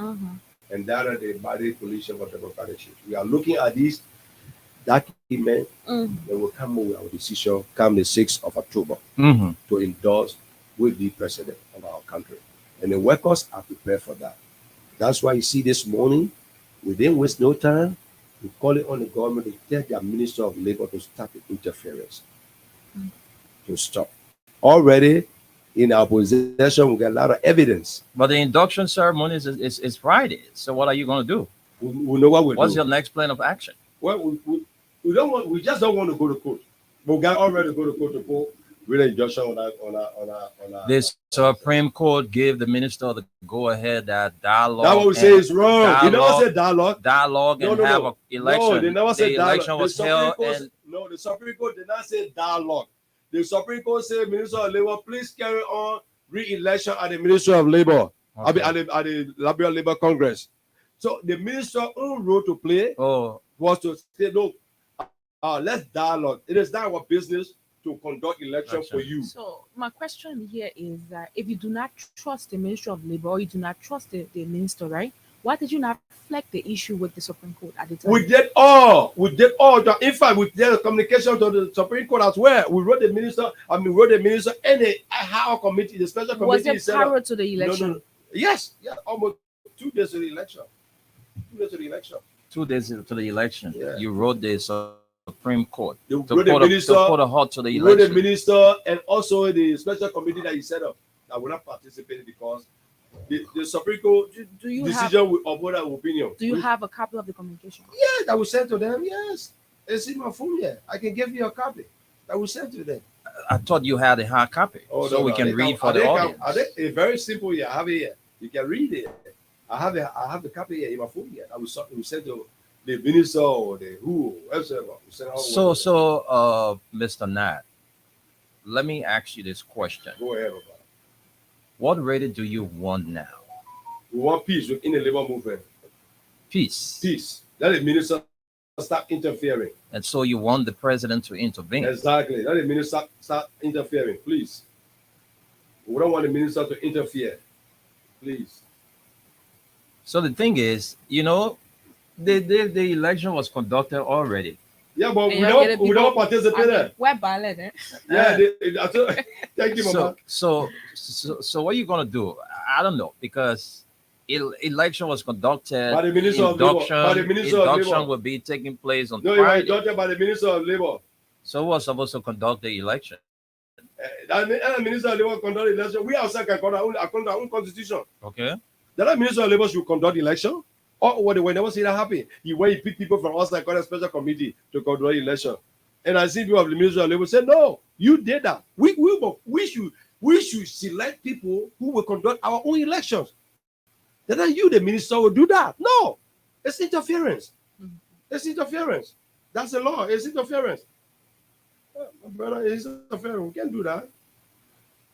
and that are the body coalition for democratic change. We are looking at this document that will come with our decision come the 6th of October to endorse with the president of our country. And the workers are prepared for that. That's why you see this morning, we didn't waste no time. We call it on the government to tell their Minister of Labor to stop the interference, to stop. Already in our possession, we got a lot of evidence. But the induction ceremony is Friday. So what are you going to do? We know what we're doing. What's your next plan of action? Well, we don't want. We just don't want to go to court. But we got already go to court to put really injunction on that. This Supreme Court gave the minister the go ahead that dialogue. That what we say is wrong. They never said dialogue. Dialogue and have an election. No, they never said dialogue. Election was held. No, the Supreme Court did not say dialogue. The Supreme Court said, Minister of Labor, please carry on re-election at the Ministry of Labor. At the Liberia Labor Congress. So the minister's own role to play was to say, no, let's dialogue. It is not our business to conduct election for you. So my question here is that if you do not trust the Ministry of Labor or you do not trust the minister, right? Why did you not flag the issue with the Supreme Court at the time? We did all. We did all. In fact, we did a communication to the Supreme Court as well. We wrote the minister. And the our committee, the special committee. Was it prior to the election? No. Yes, almost 2 days to the election. 2 days to the election. 2 days to the election. Yeah. You wrote the Supreme Court The to put a halt to the you wrote the election. minister and also the special committee that he set up. I will not participate because the Supreme Court Do you decision will uphold our opinion. Do you have a copy of the communication? Yes, I will send to them. Yes, it's in my phone here. I can give you a copy. I will send to them. I thought you had a hard copy, so we can read for the audience. It's very simple here. I have it here. You can read it. I have the copy here in my phone here. I will send to the minister or the whoever. So, Mr. Nat, let me ask you this question. Go ahead, Baba. What really do you want now? We want peace within the labor movement. Peace. Peace. Let the minister start interfering. And so you want the president to intervene. Exactly. Let the minister start interfering, please. We don't want the minister to interfere. Please. So the thing is, the election was conducted already. Yeah, but we don't participate there. We're ballot, eh? Yeah, thank you, Mama. So what are you gonna do? I don't know, because election was conducted. By the Minister of Labor. By the Minister of Labor. Induction will be taking place on No, it was Friday. conducted by the Minister of Labor. So who was supposed to conduct the election? The Minister of Labor conduct the election. We ourselves can conduct our own constitution. Okay. The Minister of Labor should conduct the election. Or when they never see that happen, he pick people from outside, called a special committee to conduct the election. And I see people of the Ministry of Labor say, no, you did that. We should select people who will conduct our own elections. Then you, the minister, will do that. No, it's interference. It's interference. That's the law. It's interference. My brother, it's interference. We can't do that.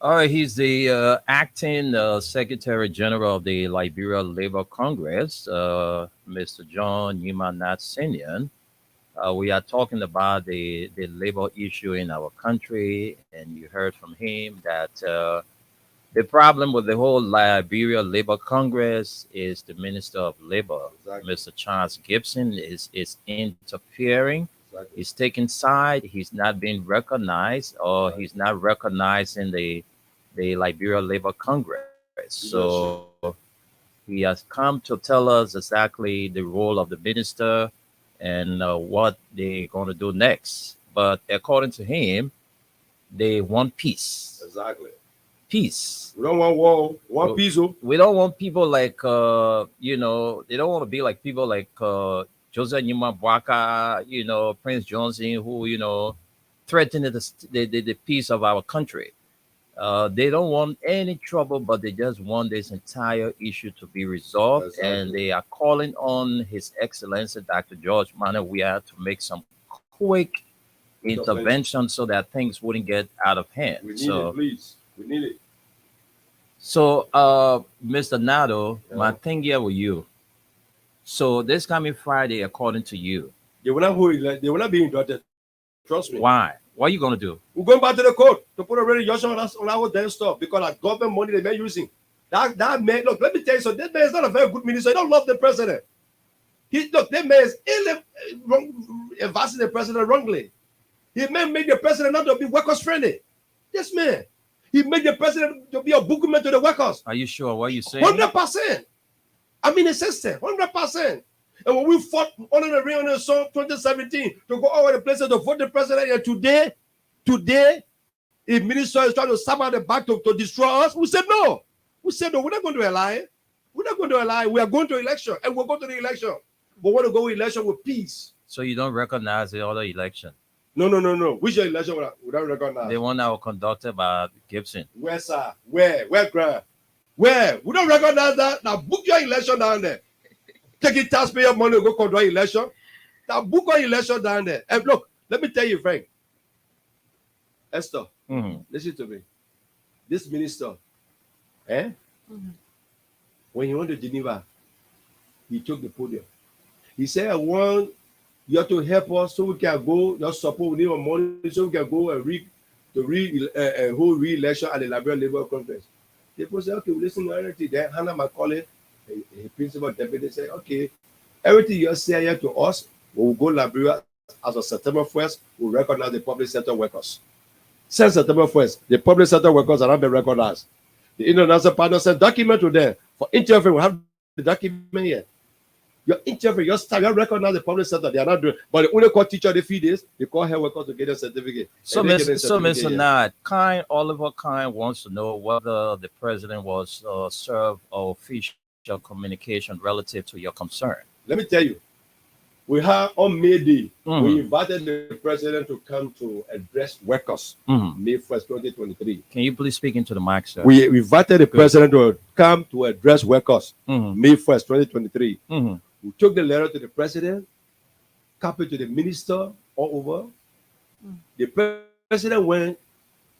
All right, he's the acting Secretary General of the Liberia Labor Congress, Mr. John Nyima Nat Senior. We are talking about the labor issue in our country, and you heard from him that the problem with the whole Liberia Labor Congress is the Minister of Labor, Exactly. Mr. Charles Gibson, is interfering. Exactly. He's taking side. He's not being recognized, or he's not recognizing the Liberia Labor Congress. So he has come to tell us exactly the role of the minister and what they're going to do next. But according to him, they want peace. Exactly. Peace. We don't want war. We want peace. We don't want people like, they don't want to be like people like Joseph Nyuma Bwaka, Prince Johnson, who, threaten the peace of our country. They don't want any trouble, but they just want this entire issue to be resolved. Exactly. And they are calling on His Excellency Dr. George Manneh Weah to make some quick intervention so that things wouldn't get out of hand. We need it, please. We need it. So, Mr. Nado, my thing here with you. So this coming Friday, according to you, They will not be inducted. Trust me. why? What are you gonna do? We're going back to the court to put a resolution on our desktop because our government money they've been using. That man, look, let me tell you something. This man is not a very good minister. He don't love the president. That man is advancing the president wrongly. He may make the president not to be workers friendly. This man, he made the president to be a boogeyman to the workers. Are you sure what you saying? 100%. I mean, it's 100%. And when we fought on the ring on the song 2017 to go over the places to vote the president, and today, the minister is trying to stab out the back to destroy us. We said no. We said no, we're not going to ally. We're not going to ally. We are going to election, and we'll go to the election. But we want to go to election with peace. So you don't recognize the other election? No. Which election we don't recognize? The one that was conducted by Gibson. Where, sir? Where, Grant? Where? We don't recognize that. Now book your election down there. Taking taxpayer money to go conduct election. Now book your election down there. And look, let me tell you, Frank. Esther, listen to me. This minister, when he went to Geneva, he took the podium. He said, I want you to help us so we can go, your support, we need our money so we can go and to hold re-election at the Liberia Labour Conference. People say, okay, we listen to everything. Then Hannah Macaulay, a principal deputy, say, okay, everything you say here to us, we'll go Liberia as of September 1st, we'll recognize the public sector workers. Since September 1st, the public sector workers are not being recognized. The international partner said, document to them. For interview, we have the document here. Your interview, your staff, you recognize the public sector. They are not doing, but they only call teacher the few days. They call health workers to get a certificate. So, Mr. Nod, Oliver Kine wants to know whether the president was served official communication relative to your concern. Let me tell you, we have on May Day, we invited the president to come to address workers. May 1st, 2023. Can you please speak into the mic, sir? We invited the president to come to address workers. May 1st, 2023. We took the letter to the president, copied to the minister all over. The president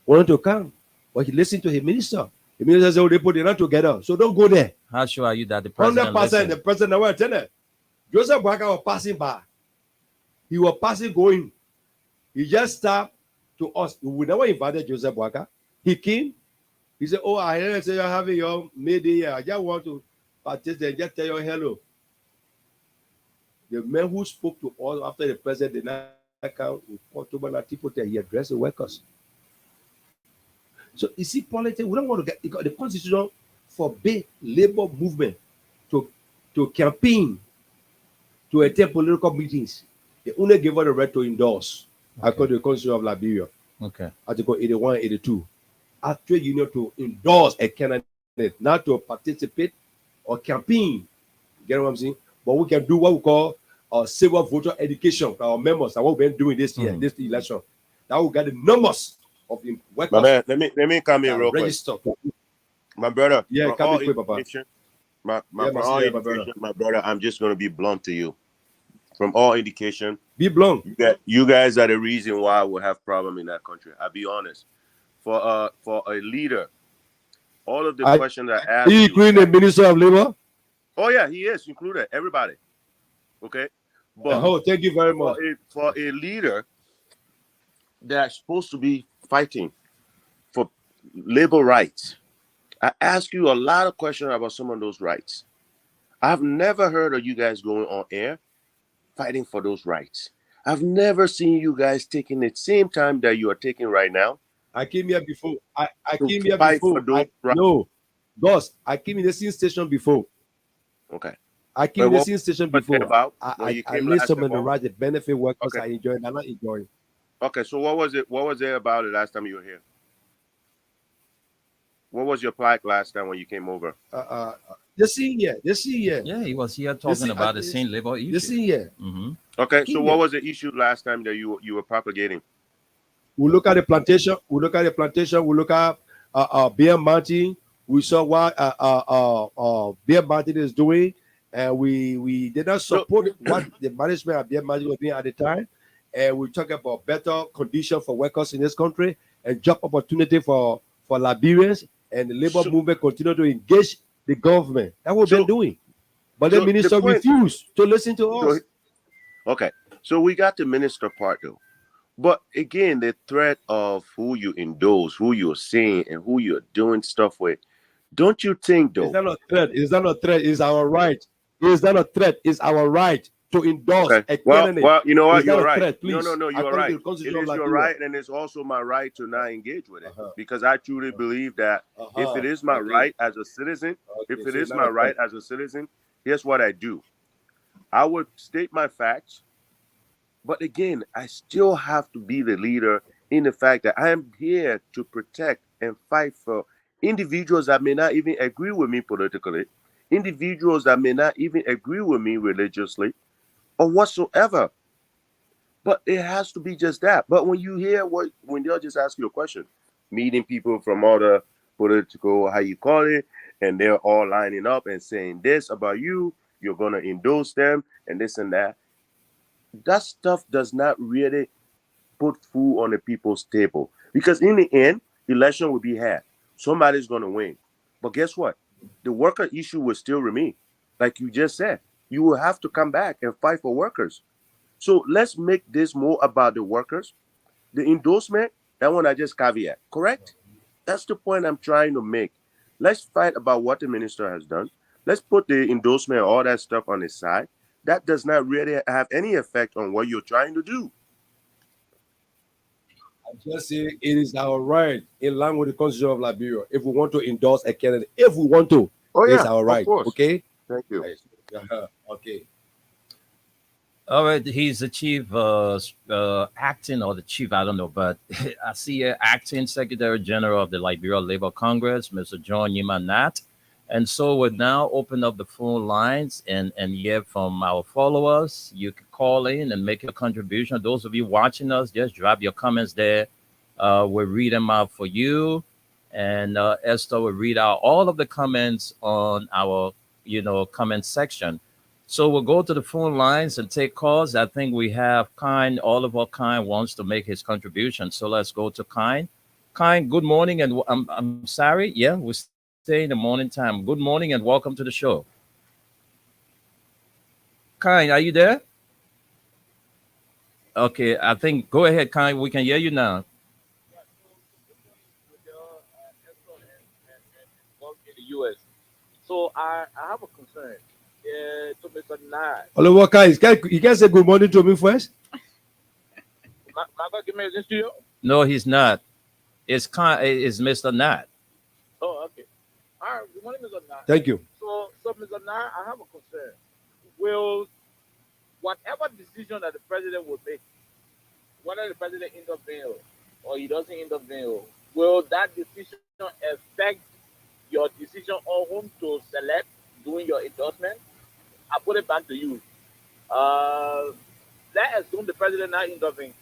wanted to come, but he listened to his minister. The minister said, oh, they put it not together, so don't go there. How sure are you that the president 100% the president never attended. Joseph Boakai was passing by. He was passing, going. He just stopped to us. We never invited Joseph Boakai. He came. He said, oh, I heard you are having your May Day here. I just want to participate and just tell you hello. The man who spoke to us after the president did not come in October 1940, he addressed the workers. So you see, politics, we don't want to get the constitution forbade labor movement to campaign, to attend political meetings. They only give us the right to endorse, according to the Constitution of Liberia. Okay. Article 81, 82. A trade union to endorse a candidate, not to participate or campaign. You get what I'm saying? But we can do what we call civil voter education for our members. That's what we've been doing this year, this election. Now we got the numbers of the workers. My man, let me come in real quick. My brother, yeah, come in quick, Papa. My brother, I'm just going to be blunt to you. From all indication, be blunt. You guys are the reason why we have problem in that country. I'll be honest. For a leader, all of the questions I asked, including the Minister of Labor. Oh yeah, he is included. Everybody. Okay. But thank you very much. For a leader that's supposed to be fighting for labor rights, I ask you a lot of questions about some of those rights. I've never heard of you guys going on air fighting for those rights. I've never seen you guys taking the same time that you are taking right now. I came here before. I came here before. No, boss, I came in the same station before. Okay. I came in the same station before. I list some of the rights, the benefit workers I enjoy and I'm not enjoying. Okay, so what was it? What was there about it last time you were here? What was your plaque last time when you came over? This year. Yeah, he was here talking about the same labor issue. This year. Okay, so what was the issue last time that you were propagating? We look at the plantation. We look at Bear Mountain. We saw what Bear Mountain is doing, and we did not support what the management of Bear Mountain was doing at the time. And we talk about better conditions for workers in this country and job opportunity for Liberians, and the labor movement continue to engage the government. That's what we've been doing. But the minister refused to listen to us. Okay, so we got the minister part though. But again, the threat of who you endorse, who you're saying, and who you're doing stuff with, don't you think though? It's not a threat. It's not a threat. It's our right. It's not a threat. It's our right to endorse a candidate. Well, you know what? You're right. Threat, no, you're right. It is your right, and it's also my right to not engage with it because I truly believe that if it is my right as a citizen, here's what I do. I would state my facts, but again, I still have to be the leader in the fact that I am here to protect and fight for individuals that may not even agree with me politically, individuals that may not even agree with me religiously, or whatsoever. But it has to be just that. But when you hear when they'll just ask you a question, meeting people from all the political, how you call it, and they're all lining up and saying this about you, you're going to endorse them and this and that. That stuff does not really put food on the people's table. Because in the end, election will be had. Somebody's going to win. But guess what? The worker issue will still remain. Like you just said, you will have to come back and fight for workers. So let's make this more about the workers. The endorsement, That one I just caveat. Correct? That's the point I'm trying to make. Let's fight about what the minister has done. Let's put the endorsement, all that stuff on his side. That does not really have any effect on what you're trying to do. I just say it is our right in line with the Constitution of Liberia. If we want to endorse a candidate, if we want to, it's our right. Okay. Thank you. Okay. All right, he's the chief acting or the chief, I don't know, but I see acting Secretary General of the Liberia Labor Congress, Mr. John Yima Nat. And so we'll now open up the phone lines and hear from our followers. You can call in and make a contribution. Those of you watching us, just drop your comments there. We'll read them out for you. And Esther will read out all of the comments on our, comment section. So we'll go to the phone lines and take calls. I think we have Kind. Oliver Kind wants to make his contribution. So let's go to Kind. Kind, good morning. And I'm sorry. Yeah, we stay in the morning time. Good morning and welcome to the show. Kind, are you there? Okay, I think, go ahead, Kind. We can hear you now. In the U.S. So I have a concern. To Mr. Nye. Hello, guys. You can say good morning to me first. Give me this studio. No, he's not. It's Mr. Nat. Oh, okay. All right. Good morning, Mr. Nye. Thank you. So Mr. Nye, I have a concern. Will whatever decision that the president will make, whether the president intervenes or he doesn't intervene, will that decision affect your decision on whom to select doing your endorsement? I put it back to you. Let's assume the president not intervening.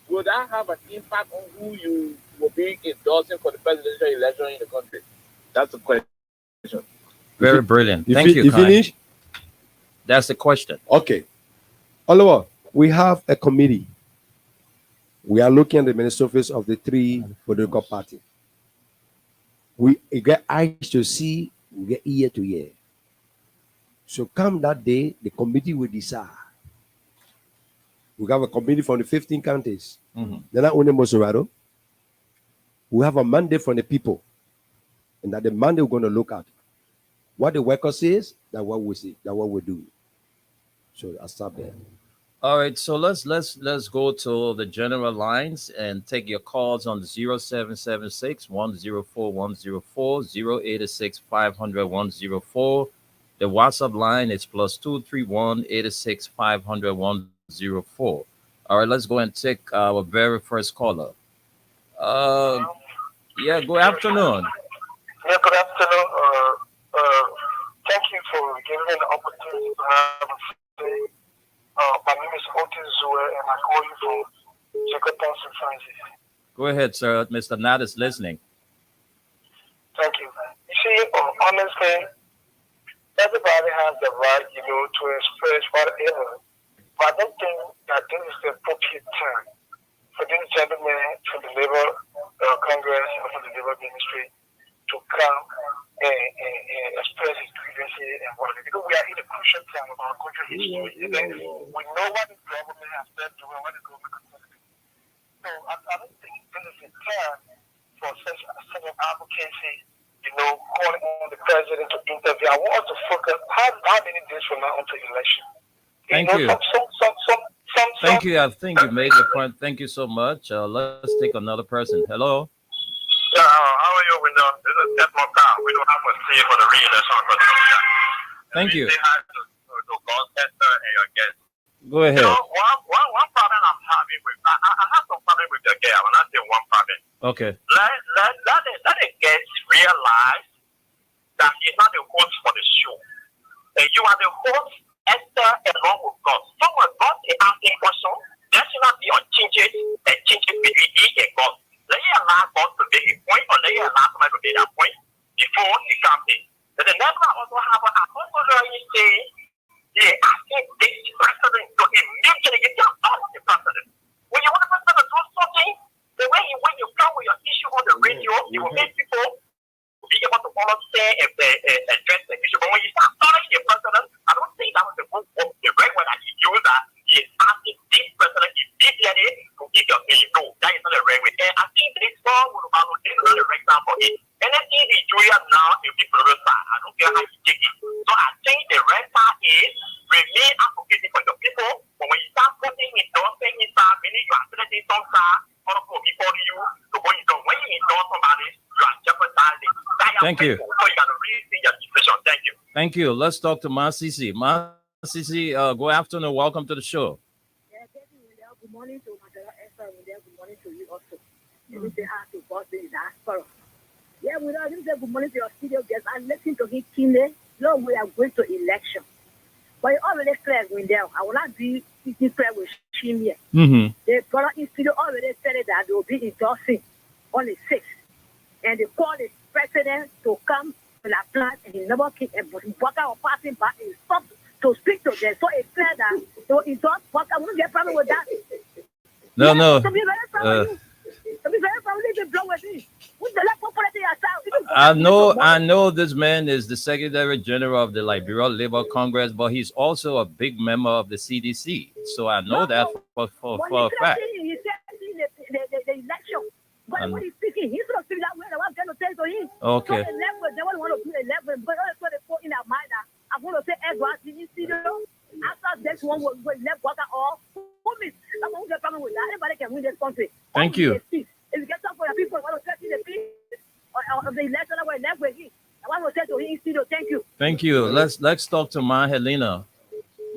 Will that have an impact on who you will be endorsing for the presidential election in the country? That's the question. Very brilliant. Thank you. You finished? That's the question. Okay. Oliver, we have a committee. We are looking at the minister office of the three political parties. We get eyes to see, we get ear to hear. So come that day, the committee will decide. We have a committee from the 15 counties. They're not only Moserado. We have a mandate from the people. And that the mandate we're going to look at. What the worker says, that's what we see, that's what we do. So I'll stop there. All right, so let's go to the general lines and take your calls on 0776 104 104 086 500 104. The WhatsApp line is +231 86 500 104. All right, let's go and take our very first caller. Yeah, good afternoon. Yeah, good afternoon. Thank you for giving me the opportunity to have a say. My name is Otis Zue, and I call you from Jakarta, St. Francis. Go ahead, sir. Mr. Nat is listening. Thank you. You see, honestly, everybody has the right, to express whatever. But I don't think that this is the appropriate time for this gentleman from the Labor Congress or from the Labor Ministry to come and express his grievances and whatever. Because we are in a crucial time of our country history. And then we know what the government has done to and what the government continues to do. So I don't think this is a time for such an advocacy, calling on the president to intervene. I want us to focus how many days from now until election. Thank you. Thank you. I think you made the point. Thank you so much. Let's take another person. Hello. How are you? This is Desmond Carr. We don't have a say for the re-election. Thank you. Say hi to Godchester and your guest. Go ahead. One problem I'm having with I have some problem with the girl, and I say one problem. Okay. Let the guest realize that he's not the host for the show. And you are the host, Esther, along with God. Someone God is asking question. There should not be on changes and changes between he and God. Let you allow God to make a point, or let you allow somebody to make that point before he comes in. But the next one also have a apostle say, yeah, asking this president to immediately get out of the president. When you want the president to do something, the way when you come with your issue on the radio, you will make people be able to understand and address the issue. But when you start starting the president, I don't think that was the right word that he used, that he is asking this president DPNA to give your pay. No, that is not the right way. And I think this song will this is not the right time for it. And then if you do it now, it will be producer. I don't care how you take it. So I think the right part is remain advocating for your people. But when you start putting endorsing it, meaning you are setting some other people you to go into. When you endorse somebody, you are jeopardizing. Thank you. So you got to really see your decision. Thank you. Thank you. Let's talk to Masisi. Masisi, good afternoon. Welcome to the show. Yeah, good morning to Madara Esther. Good morning to you also. Let me say hi to God in the diaspora. Yeah, let me say good morning to your studio guests. I listened to him keenly. Lord, we are going to election. But it already clear Windell. I will not be speaking clear with him here. The brother in studio already said that they will be endorsing on the 6th. And they call the president to come to La Place and he never came and Baka was passing by and stopped to speak to them. So it's clear that they will endorse Baka. We don't get a problem with that. No, no. To be very proud of you. To be very proud of you, blow with me. I know this man is the Secretary General of the Liberia Labor Congress, but he's also a big member of the CDC. So I know that for a fact. He said the election. But when he's speaking, he's going to speak that way. I'm going to tell to him. Okay. So they want to do 11, but also they put in their mind that I'm going to say Edward, after this one will left Walker off. I'm going to get problem with that. Everybody can win this country. Thank you. If you get some for your people, want to say the peace of the election, I will left with him. I want to say to him, studio, thank you. Thank you. Let's talk to Ma Helena.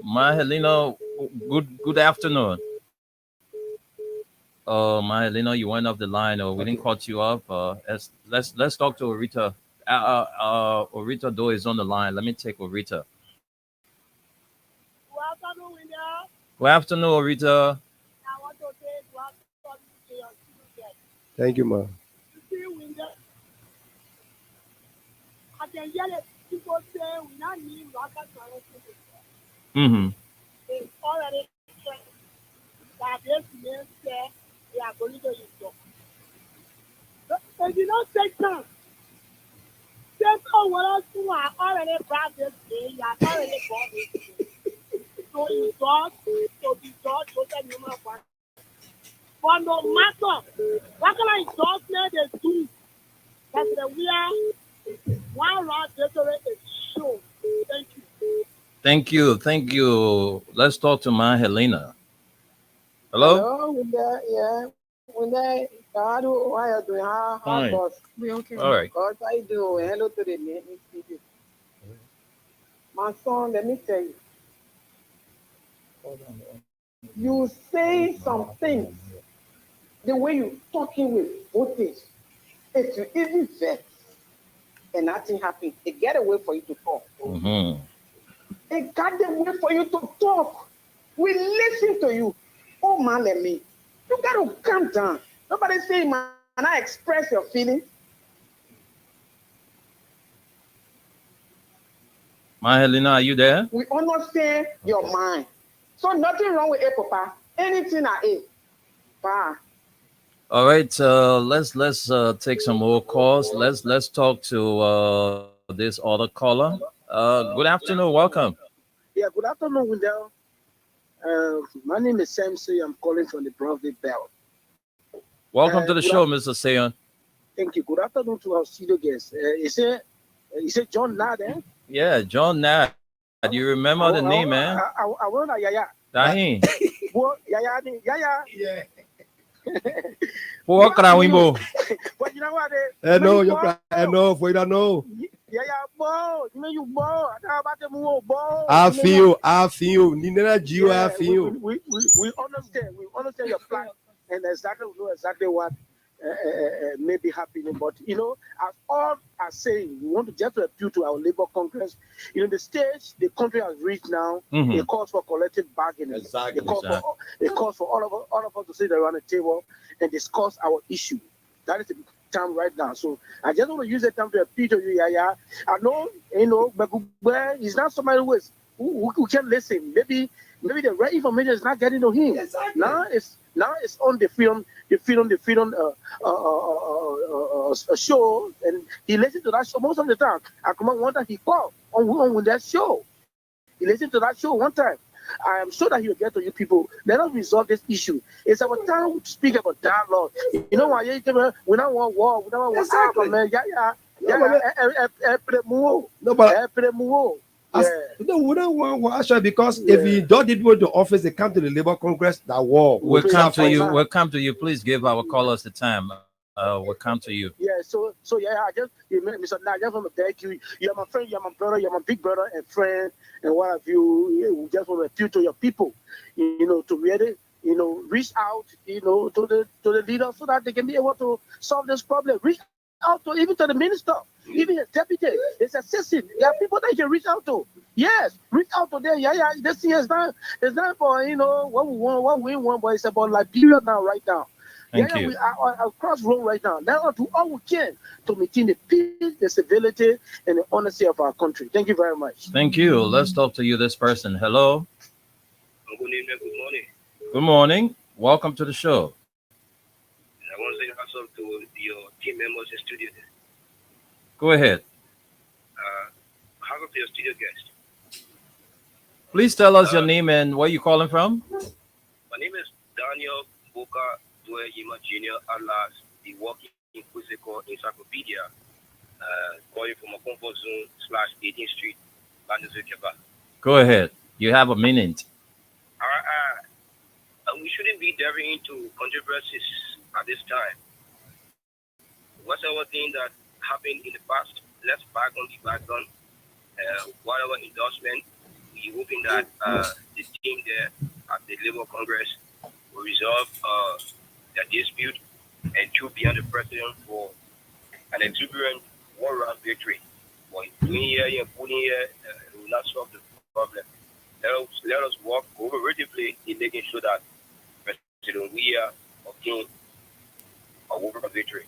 Ma Helena, good afternoon. Ma Helena, you went off the line, or we didn't cut you off. Let's talk to Orita. Orita Do is on the line. Let me take Orita. Good afternoon, Orita. I want to say to your students. Thank you, ma. I can hear the people say we not need rocket Mm-hmm. It's already that this means that we are going to install. If you don't take time, take on what else you are already brought this day, you are already bought this day. So you thought to be taught to the human one. But no matter what kind of endorsement they do, that's the we are one round victory is sure. Thank you. Thank you. Let's talk to Ma Helena. Hello? Hello, God, how are you doing? How We okay. All right. God, how you doing? Hello to the name. My son, let me tell you. You say some things the way you talking with voltage. If you even vex and nothing happens, it get away for you to talk. Mm-hmm. It got a way for you to talk. We listen to you. Oh man, let me. You gotta calm down. Nobody say, man, I express your feelings. Ma Helena, are you there? We understand your mind. So nothing wrong with it, Papa. Anything I eat. Bye. All right, let's take some more calls. Let's talk to this other caller. Good afternoon, welcome. Yeah, good afternoon, Wendell. My name is Sam Say. I'm calling from the Broadway Bell. Welcome to the show, Mr. Sayon. Thank you. Good afternoon to our studio guests. Is it John Nad, eh? Yeah, John Nad. Do you remember the name, man? I want to Yaya. Dahin. Yaya. Yeah. What can I win? But you know what? I know you know for you don't know. Yeah, boy. You mean you boy? I feel. Nina Gio, I feel. We understand. We understand your plan and exactly we know exactly what may be happening. But you know, as all are saying, we want to just appeal to our labor congress. You know, the stage the country has reached now. Mm-hmm. It calls for collective bargaining. Exactly. It calls for all of us to sit around the table and discuss our issue. That is the time right now. So I just want to use the time to appeal to you, Yaya. I know, you know, but he's not somebody who can listen. Maybe the right information is not getting to him. Exactly. Now it's on the freedom show, and he listens to that show most of the time. I come on one time he called on that show. He listened to that show one time. I am sure that he will get to you people. Let us resolve this issue. It's our time to speak about dialogue. You know why? We don't want war. We don't want Exactly. man. No, but Yeah. no, we don't want war actually, because if we don't get people to office, they come to the Labour Congress, that war. We'll come to you. We'll come to you. Please give our callers the time. We'll come to you. Yeah, so yeah, Mr. Nah, I just want to thank you. You're my friend, you're my brother, you're my big brother and friend, and what have you. We just want to appeal to your people, to really, reach out, to the leaders so that they can be able to solve this problem. Reach out to even to the minister, even his deputy, his assistant. There are people that you can reach out to. Yes, reach out to them. Yeah. This thing is not for what we want, what we want, but it's about Liberia now, right now. Thank you. We are at a crossroad right now. Now do all we can to maintain the peace, the civility, and the honesty of our country. Thank you very much. Thank you. Let's talk to you, this person. Hello. Good evening, good morning. Good morning. Welcome to the show. I want to say what's up to your team members in studio. Go ahead. How's up to your studio guest? Please tell us your name and where you calling from. My name is Daniel Boka Due Yima Jr. Alas, the walking physical encyclopedia, calling from a comfort zone /18th Street, London, Quebec. Go ahead. You have a minute. We shouldn't be delving into controversies at this time. Whatever thing that happened in the past, let's back on the background. Whatever endorsement, we're hoping that the team there at the Labour Congress will resolve their dispute and to behind the president for an exuberant war-round victory. But doing here and putting here will not solve the problem. Let us work cooperatively in making sure that President Weah obtain a war-round victory.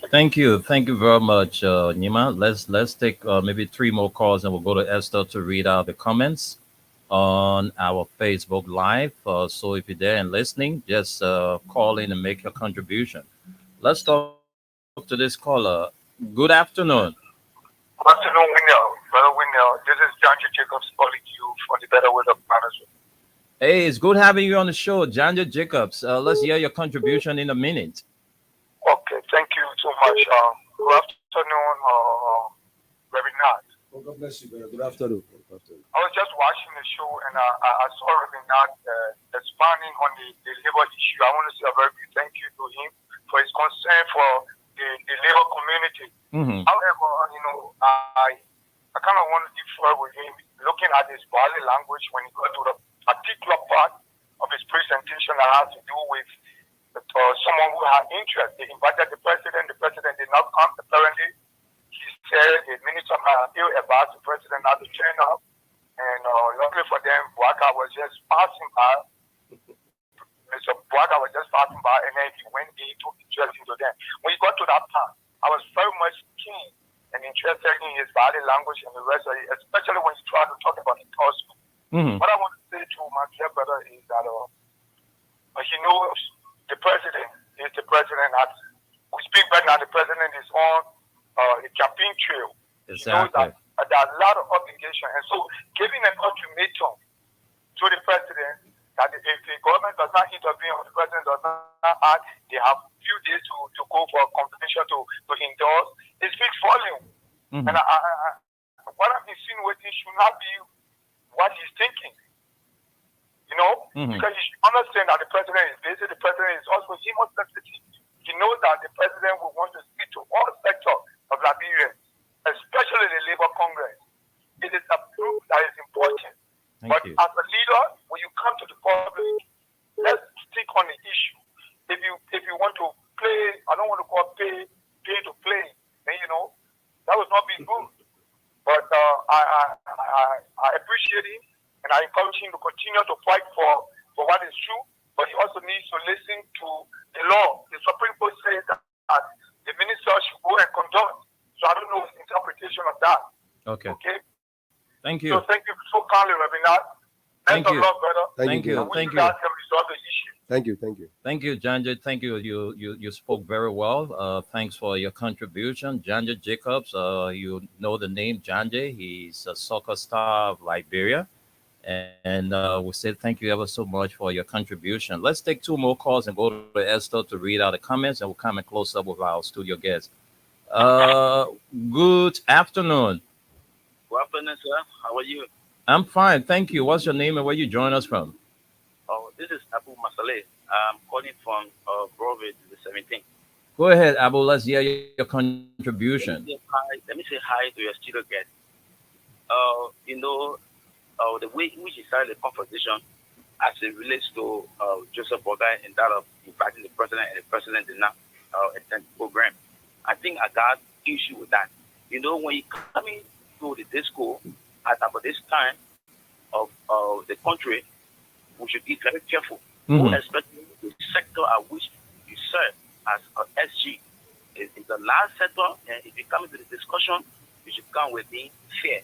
Thank you very much, Nima. Let's take maybe 3 more calls, and we'll go to Esther to read out the comments on our Facebook Live. So if you're there and listening, just call in and make your contribution. Let's talk to this caller. Good afternoon. Good afternoon, Brother Winnell. This is John Jacobs calling you for the Better Way of Management. Hey, it's good having you on the show, Janja Jacobs. Let's hear your contribution in a minute. Okay, thank you so much. Good afternoon, Reverend Nat. Oh, God bless you, brother. Good afternoon. I was just watching the show and I saw Reverend Nat expanding on the labor issue. I want to say a very big thank you to him for his concern for the labor community. Mm-hmm. However, I kind of want to differ with him looking at his body language when he got to the particular part of his presentation that has to do with someone who had interest. They invited the president did not come. Apparently, he said the minister had ill about the president not to turn up. And luckily for them, Bouaka was just passing by. Mr. Bouaka was just passing by, and then he went into interest into them. When he got to that part, I was very much keen and interested in his body language and the rest of it, especially when he tried to talk about endorsement. Mm-hmm. What I want to say to my dear brother is that he knows the president is the president. We speak right now, the president is on the campaign trail. Exactly. He knows that there are a lot of obligations. And so giving an ultimatum to the president that if the government does not intervene or the president does not act, they have a few days to go for a convention to endorse, it speaks volume. Mm-hmm. And what I'm insinuating should not be what he's thinking. Mm-hmm. Because you should understand that the president is busy, the president is also sensitive. He knows that the president will want to speak to all sectors of Liberia, especially the Labour Congress. It is a group that is important. But as a leader, when you come to the public, let's stick on the issue. If you want to play, I don't want to call pay to play, then that would not be good. But I appreciate him. And I encourage him to continue to fight for what is true, but he also needs to listen to the law. The Supreme Court says that the minister should go and conduct. So I don't know his interpretation of that. Okay. Thank So you. thank you so kindly, Reverend Nat. Thank you. Love, brother. Thank you. Thank you. Resolve the issue. Thank you. Thank you, Janja. Thank you. You spoke very well. Thanks for your contribution. Janja Jacobs, you know the name Janja. He's a soccer star of Liberia. And we said thank you ever so much for your contribution. Let's take two more calls and go to Esther to read out the comments, and we'll come and close up with our studio guest. Good afternoon. Good afternoon, sir. How are you? I'm fine, thank you. What's your name and where you join us from? Oh, this is Abu Masale. I'm calling from Broadway, the 17th. Go ahead, Abu. Let's hear your contribution. Let me say hi to your studio guest. The way in which he started the conversation as it relates to Joseph Bogai and that of inviting the president, and the president did not attend the program. I think I got issue with that. When you come into the disco at about this time of the country, we should be very careful, especially the sector at which you serve as an SG. It's the last sector, and if you come into the discussion, you should come with being fair.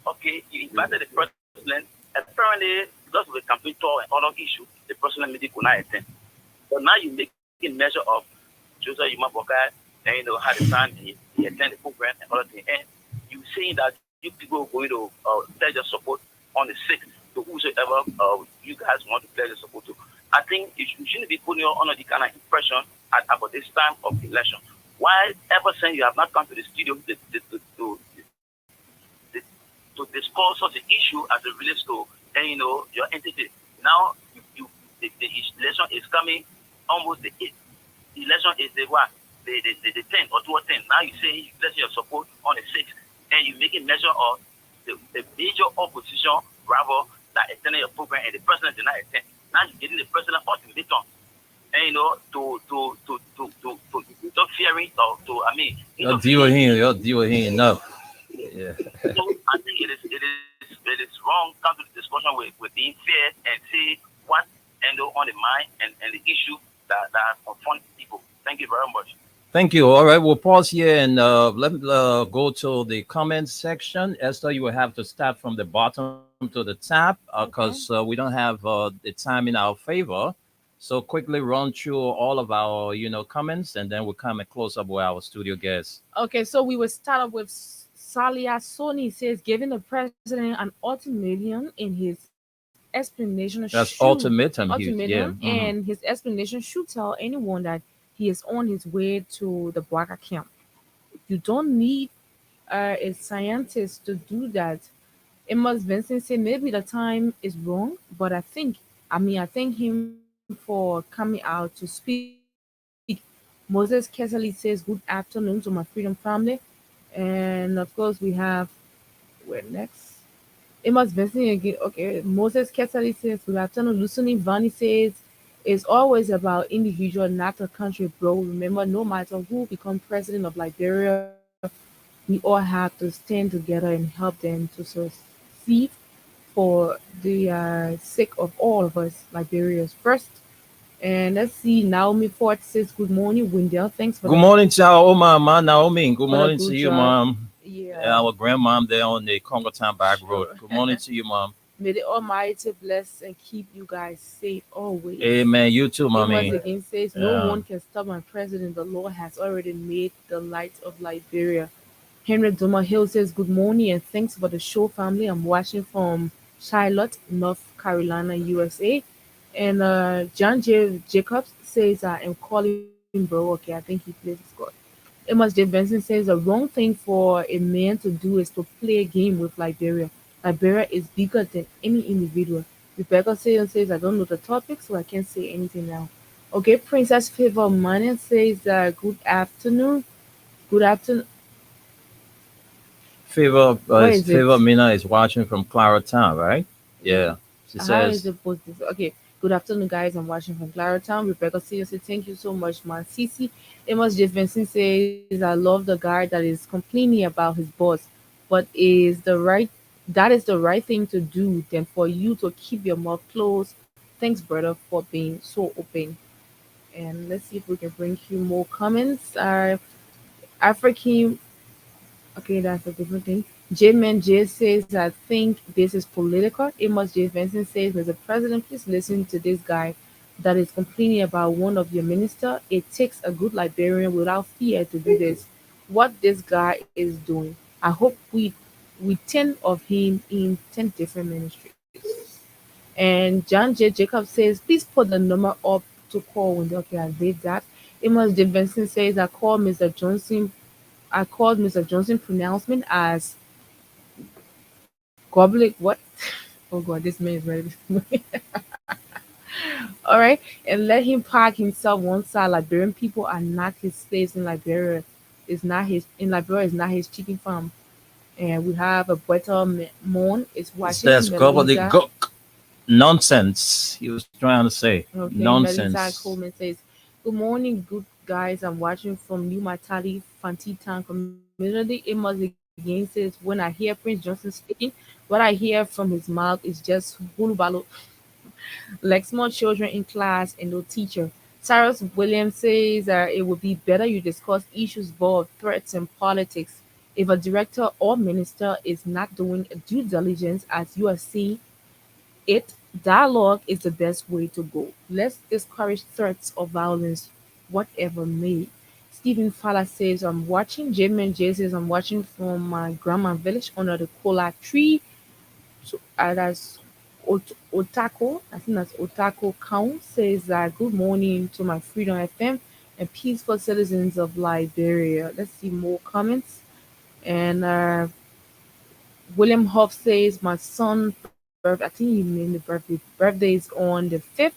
Okay, you invited the president, apparently because of the campaign tour and other issues, the president meeting could not attend. But now you make a measure of Joseph Yuma Bogai, and had the time he attended the program and other things, and you saying that you people are going to pledge your support on the 6th to whosoever you guys want to pledge your support to. I think you shouldn't be putting on the kind of impression at about this time of election. Why ever since you have not come to the studio to discuss such an issue as it relates to your entity? Now the election is coming, almost the 8th. The election is the 10th or 12th. Now you say you pledge your support on the 6th, and you make a measure of the major opposition rival that attended your program, and the president did not attend. Now you're getting the president ultimatum, and to interfering or You're deal with him enough. Yeah. So I think it is wrong come to the discussion with being fair and say what on the mind and the issue that confront people. Thank you very much. Thank you. All right, we'll pause here and let go to the comments section. Esther, you will have to start from the bottom to the top because we don't have the time in our favor. So quickly run through all of our comments, and then we'll come and close up with our studio guests. Okay, so we will start up with Salia Sony. Says giving the president an ultimatum in his explanation. That's ultimatum. And his explanation should tell anyone that he is on his way to the Bwaka camp. You don't need a scientist to do that. Amos Vincent said maybe the time is wrong, but I thank him for coming out to speak. Moses Kesali says good afternoon to my freedom family. And of course we have next? Amos Vincent again. Okay, Moses Kesali says good afternoon. Lucini Vani says it's always about individual, not a country, bro. Remember, no matter who becomes president of Liberia, we all have to stand together and help them to succeed for the sake of all of us, Liberians first. And let's see, Naomi Ford says, good morning, Wendell. Thanks for good morning to our mama, Naomi. Good morning to you, job. Mom. Yeah. Our grandmom there on the Congo Town back road. Good morning to you, Mom. May the Almighty bless and keep you guys safe always. Amen. You too, Mommy. Once again says, no one can stop my president. The Lord has already made the light of Liberia. Henry Duma Hill says, good morning and thanks for the show, family. I'm watching from Charlotte, North Carolina, USA. And John J. Jacobs says, I am calling bro. Okay, I think he plays his God. Amos J. Benson says, the wrong thing for a man to do is to play a game with Liberia. Liberia is bigger than any individual. Rebecca says, I don't know the topic, so I can't say anything now. Okay, Princess Favor Money says, good afternoon. Good afternoon. Favor Mina is watching from Clara Town, right? Yeah. She says, okay. Good afternoon, guys. I'm watching from Clara Town. Rebecca says, thank you so much, man. Cici. Amos J. Benson says, I love the guy that is complaining about his boss, but that is the right thing to do than for you to keep your mouth closed. Thanks, brother, for being so open. And let's see if we can bring you more comments. African, okay, that's a different thing. J-Man J says, I think this is political. Amos J. Benson says, Mr. President, please listen to this guy that is complaining about one of your ministers. It takes a good Liberian without fear to do this. What this guy is doing. I hope we 10 of him in 10 different ministries. And John J. Jacob says, please put the number up to call when they okay, I did that. Amos J. Benson says, I called Mr. Johnson pronouncement as goblet what? Oh god, this man is ready. All right. And let him park himself one side. Liberian people are not his slaves in Liberia. Is not his in Liberia is not his chicken farm. And we have a better Mon is watching That's Melissa. gobbledygook. Nonsense. He was trying to say Okay, Melissa nonsense. Coleman says, good morning, good guys. I'm watching from New Matali, Fantitan community. It must again says, when I hear Prince Johnson speaking, what I hear from his mouth is just hulubalo, like small children in class and no teacher. Cyrus Williams says it would be better you discuss issues both threats and politics. If a director or minister is not doing due diligence as you are seeing it, dialogue is the best way to go. Let's discourage threats or violence, whatever may. Stephen Fowler says, I'm watching. Jim and Jay says, I'm watching from my grandma village under the cola tree. So that's Otako. I think that's Otako Count says, good morning to my Freedom FM and peaceful citizens of Liberia. Let's see more comments. And William Hoff says, my son birth. I think he named the birthday. Birthday is on the 5th.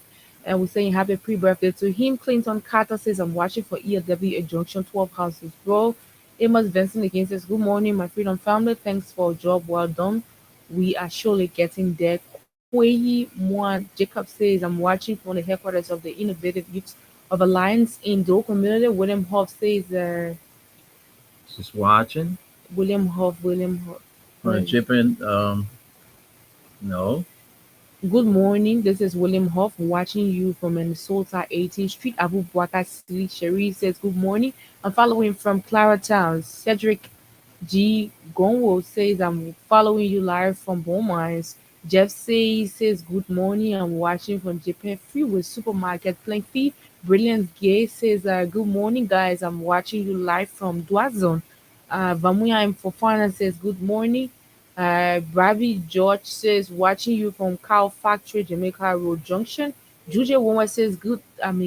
And we're saying happy pre-birthday to him. Clinton Carter says, I'm watching for ELW Injunction 12 Houses Row. Amos Benson again says, good morning, my Freedom family. Thanks for a job well done. We are surely getting there. Kwei Mwan Jacob says, I'm watching from the headquarters of the Innovative Youth of Alliance in Do community. William Hoff says, Just watching. William Hoff. Chipping. No. Good morning. This is William Hoff watching you from Minnesota 18th Street. Abu Bakar City. Cherie says, good morning. I'm following from Claratown. Cedric G. Gonwo says, I'm following you live from Beaumont. Jeff says, good morning. I'm watching from Japan Freeway Supermarket Plainfield. Brilliant Gay says, good morning, guys. I'm watching you live from Dwazon. Vamuya M. Fofana says, good morning. Bobby George says, watching you from Cow Factory, Jamaica Road Junction. Julia Woman says, good.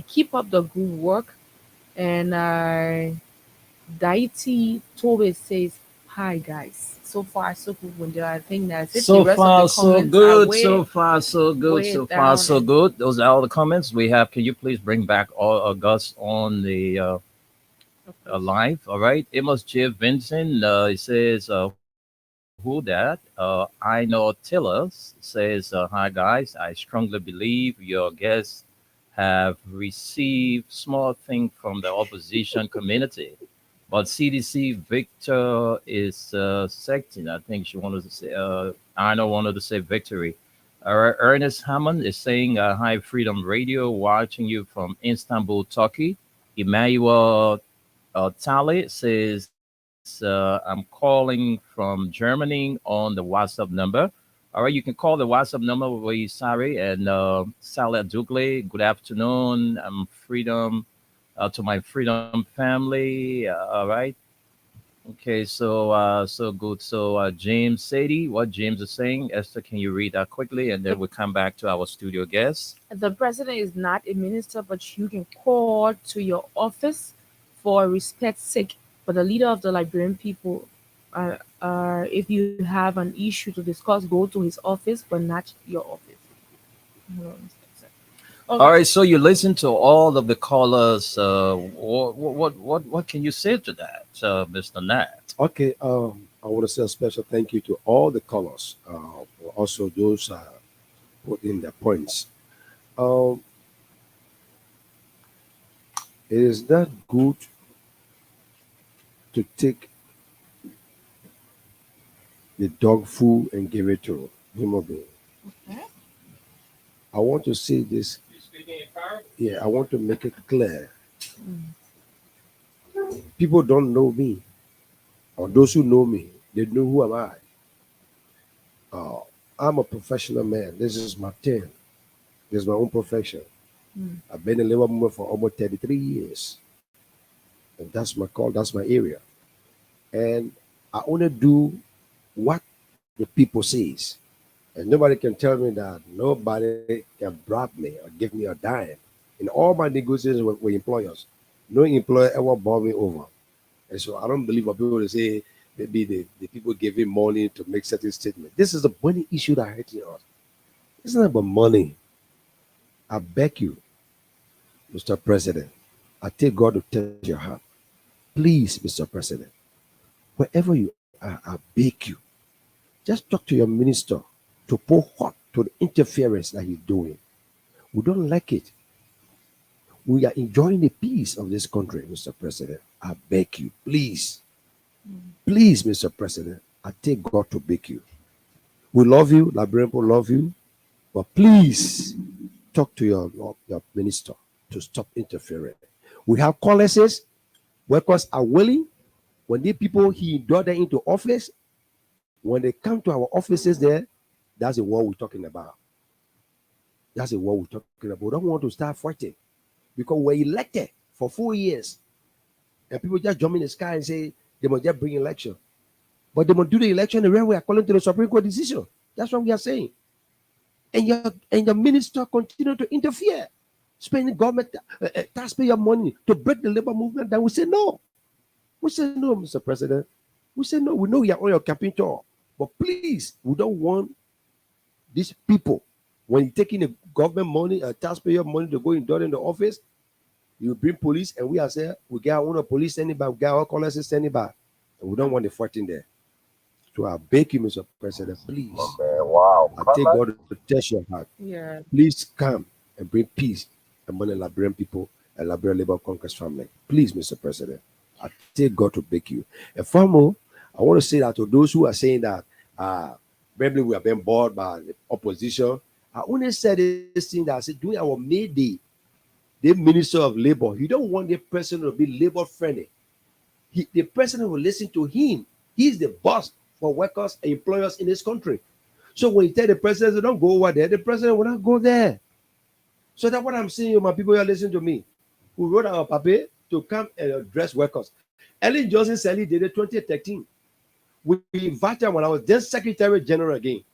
Keep up the good work. And Daiti Tobe says, hi, guys. So far, so good. When I think that's it. So The rest far, of the so comments good. are way, So far, so good. way So far, down so and- good. Those are all the comments we have. Can you please bring back all August on the live? All right. Amos J. Vincent, he says, who that? I know Tillers says, hi guys. I strongly believe your guests have received small thing from the opposition community. But CDC Victor is second. I think she wanted to say, Arno wanted to say victory. Ernest Hammond is saying, hi, Freedom Radio, watching you from Istanbul, Turkey. Emmanuel Tali says, I'm calling from Germany on the WhatsApp number. All right, you can call the WhatsApp number with Sari and Salah Dugley. Good afternoon. I'm Freedom to my Freedom family. All right. Okay, so good. So James Sadie, what James is saying, Esther, can you read that quickly, and then we'll come back to our studio guests. The president is not a minister, but you can call to your office for respect's sake. But the leader of the Liberian people, if you have an issue to discuss, go to his office, but not your office. Hold on. Okay. All right, so you listen to all of the callers. What can you say to that, Mr. Nat? Okay, I want to say a special thank you to all the callers, also those put in their points. Um, it is not good to take the dog food and give it to human being. Okay. I want to say this. Yeah, I want to make it clear. People don't know me, or those who know me, they know who am I. I'm a professional man. This is my thing. This is my own profession. I've been a labor movement for almost 33 years. And that's my call, that's my area. And I only do what the people says. And nobody can tell me that nobody can bribe me or give me a dime. In all my negotiations with employers, no employer ever bought me over. And so I don't believe what people say maybe the people giving money to make certain statements. This is a money issue that hurting us. It's not about money. I beg you, Mr. President, I take God to touch your heart. Please, Mr. President, wherever you are, I beg you, just talk to your minister to pour hot to the interference that he's doing. We don't like it. We are enjoying the peace of this country, Mr. President. I beg you, please, please, Mr. President, I take God to beg you. We love you, Liberian people love you, but please talk to your minister to stop interfering. We have policies. Workers are willing. When the people he brought them into office, when they come to our offices there, that's the war we're talking about. That's the war we're talking about. We don't want to start fighting because we're elected for 4 years. And people just jump in the sky and say they must just bring election. But they must do the election the right way according to the Supreme Court decision. That's what we are saying. And your minister continue to interfere, spending government taxpayer money to break the labor movement. Then we say no. We say no, Mr. President. We say no. We know you are on your campaign tour, but please, we don't want these people when you're taking the government money, taxpayer money to go in the office. You bring police, and we are saying we get our own police standing by, we get our colors standing by, and we don't want the fighting there. So I beg you, Mr. President, please. Okay, wow. I take God to test your heart. Yeah. Please come and bring peace among the Liberian people and Liberian Labour Congress family. Please, Mr. President, I take God to beg you. And furthermore, I want to say that to those who are saying that maybe we have been bored by the opposition, I only said this thing that I said during our May Day, the Minister of Labor, you don't want the president to be labor friendly. The president will listen to him. He's the boss for workers and employers in this country. So when you tell the president, don't go over there, the president will not go there. So that's what I'm saying, my people, you are listening to me. We wrote our paper to come and address workers. Ellen Johnson Sirleaf did it 2013. We invited her when I was then Secretary General again.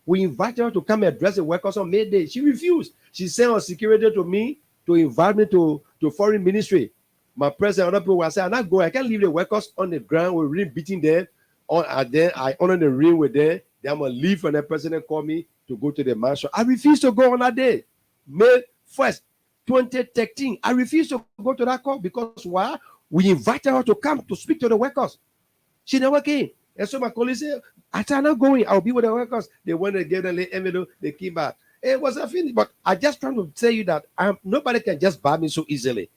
We invited her to come and address the workers on May Day. She refused. She sent her security to me to invite me to foreign ministry. My president and other people were saying, I'm not going. I can't leave the workers on the ground. We're really beating them. And then I honor the ring with them. Then I'm going to leave when the president called me to go to the mansion. I refused to go on that day. May 1st, 2013. I refused to go to that call because why? We invited her to come to speak to the workers. She never came. And so my colleagues said, I said, I'm not going. I'll be with the workers. They went again and late envelope. They came back. It was a finish. But I just trying to tell you that nobody can just buy me so easily.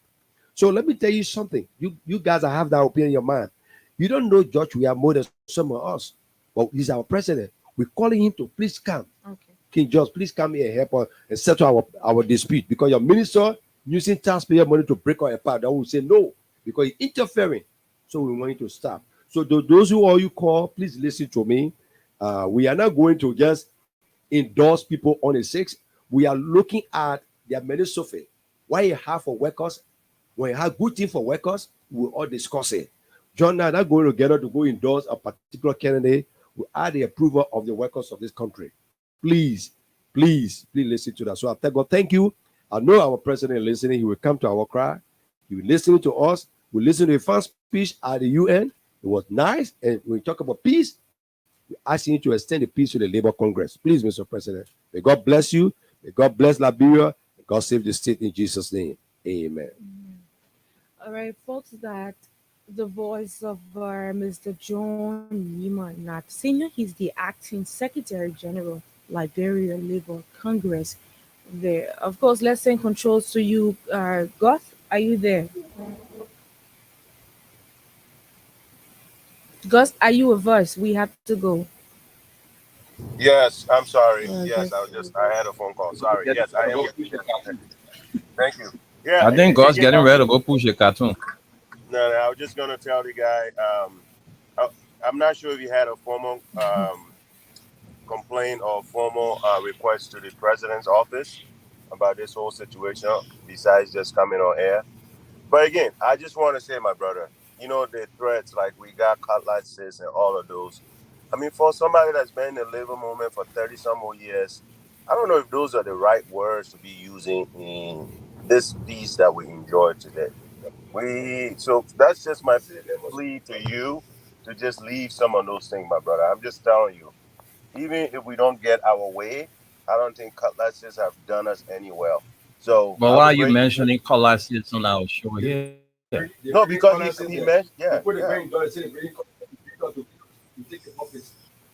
So let me tell you something. You guys have that opinion in your mind. You don't know George. We are more than some of us. But he's our president. We're calling him to please come. Okay. King George, please come here and help us and settle our dispute. Because your minister using taxpayer money to break our apart, that will say no. Because he's interfering. So we want you to stop. So those who all you call, please listen to me. We are not going to just endorse people on the 6th. We are looking at their ministry. What you have for workers, when you have good thing for workers, we'll all discuss it. John and I are not going together to go endorse a particular candidate without the approval of the workers of this country. Please, please, please listen to that. So I tell God, thank you. I know our president is listening. He will come to our cry. He will listen to us. We listen to the first speech at the UN. It was nice. And when we talk about peace, we ask you to extend the peace to the Labour Congress. Please, Mr. President. May God bless you. May God bless Liberia. May God save the state in Jesus' name. Amen. All right, folks, that the voice of Mr. John Nyima Nat Senior. He's the acting Secretary General, Liberia Labour Congress. There, of course, let's send controls to you, Goth. Are you there? Gus, are you a voice? We have to go. Yes, I'm sorry. Yes, I had a phone call. Sorry. Yes, I am. Thank you. Yeah, I think God's getting ready to go push a cartoon. No, I was just gonna tell the guy. I'm not sure if he had a formal complaint or formal request to the president's office about this whole situation, besides just coming on air. But again, I just want to say, my brother, you know, the threats like we got cutlasses and all of those. I mean, for somebody that's been in the labor movement for 30 some more years, I don't know if those are the right words to be using in this piece that we enjoy today. So that's just my plea to you to just leave some of those things, my brother. I'm just telling you, even if we don't get our way, I don't think cutlasses have done us any well. So But have why a are you great mentioning classes on our show here? no, because he meant yeah.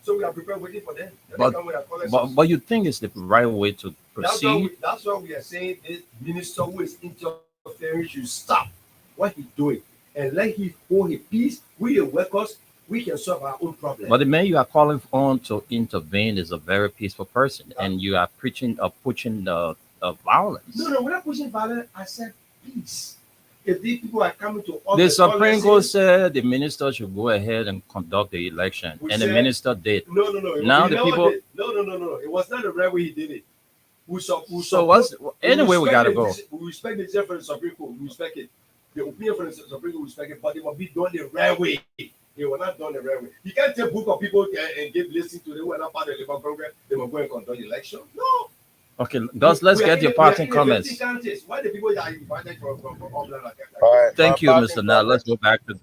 So we are prepared waiting for them. But, but you think it's the right way to proceed? That's why we are saying this minister who is interfering should stop what he's doing and let him hold his peace. We the workers, we can solve our own problem. But the man you are calling on to intervene is a very peaceful person, and you are preaching or pushing the violence. No, we're not pushing violence. I said peace. If these people are coming to us, the Supreme Court said the minister should go ahead and conduct the election, and the minister did. No. Now the people. No. It was not the right way he did it. So what's anyway? We gotta go. We respect the decision for the Supreme Court. We respect it. The opinion for the Supreme Court, we respect it. But it will be done the right way. They were not done the right way. You can't take book of people and give listen to them who are not part of the Labour program. They will go and conduct the election. No. Okay, Gus, let's get your parting comments. Why the people that are invited from all right, thank you, Mr. Now let's go back to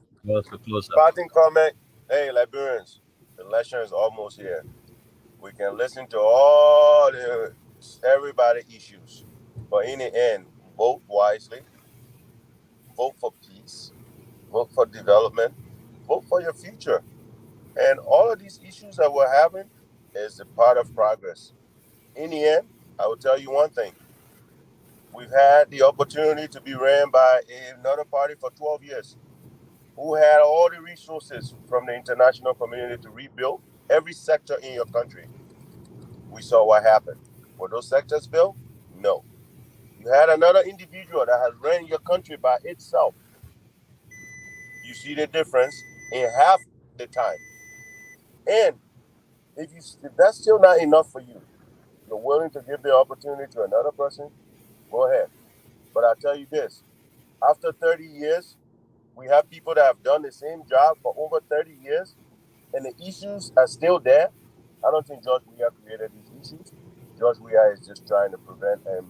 close up. Parting comment. Hey, Liberians, the election is almost here. We can listen to all the everybody issues, but in the end, vote wisely, vote for peace, vote for development, vote for your future. And all of these issues that we're having is a part of progress. In the end, I will tell you one thing. We've had the opportunity to be ran by another party for 12 years who had all the resources from the international community to rebuild every sector in your country. We saw what happened. Were those sectors built? No. You had another individual that has ran your country by itself. You see the difference in half the time. And if that's still not enough for you, you're willing to give the opportunity to another person, go ahead. But I'll tell you this, after 30 years, we have people that have done the same job for over 30 years, and the issues are still there. I don't think George Weah created these issues. George Weah is just trying to prevent and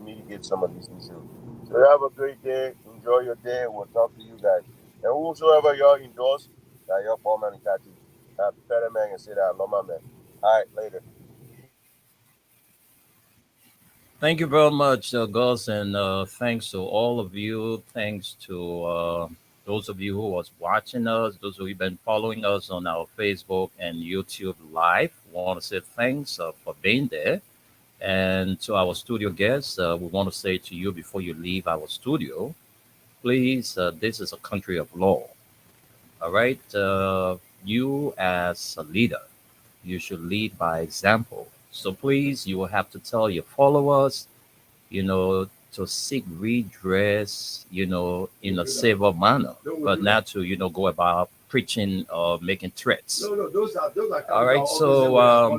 mitigate some of these issues. So you have a great day. Enjoy your day. We'll talk to you guys. And whosoever y'all endorse, that y'all form and catch you. Better man and say that, Loma man. All right, later. Thank you very much, Gus, and thanks to all of you. Thanks to those of you who was watching us, those who have been following us on our Facebook and YouTube live. We want to say thanks for being there. And to our studio guests, we want to say to you before you leave our studio, please, this is a country of law. All right? You as a leader, you should lead by example. So please, you will have to tell your followers, to seek redress, in a civil manner, but not to, go about preaching or making threats. No, those are all right. So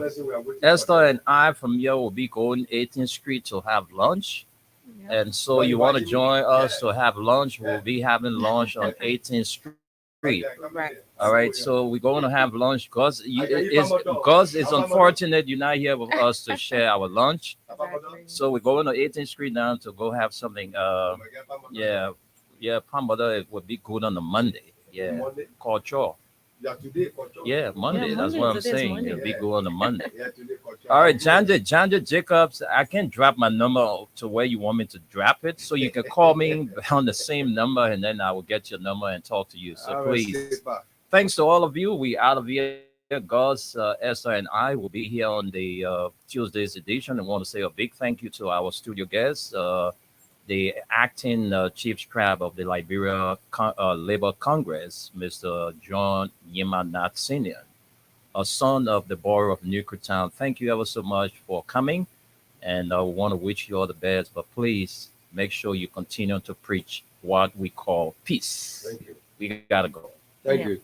Esther and I from here will be going 18th Street to have lunch. Yeah. And so you want to join us to have lunch? We'll be having lunch on 18th Street. Right. All right, so we're going to have lunch because it's unfortunate you're not here with us to share our lunch. So we're going to 18th Street now to go have something. Yeah, Pambada, it would be good on a Monday. Yeah, culture. Yeah, Monday. That's what I'm saying. It'll be good on a Monday. All right, Janja Jacobs, I can drop my number to where you want me to drop it, so you can call me on the same number, and then I will get your number and talk to you. So please, thanks to all of you. We out of here. Gus, Esther, and I will be here on the Tuesday's edition. I want to say a big thank you to our studio guests, the acting chief scribe of the Liberia Labor Congress, Mr. John Yemanat Sr., a son of the borough of Newcastle. Thank you ever so much for coming, and I want to wish you all the best, but please make sure you continue to preach what we call peace. Thank you. We got to go. Thank you.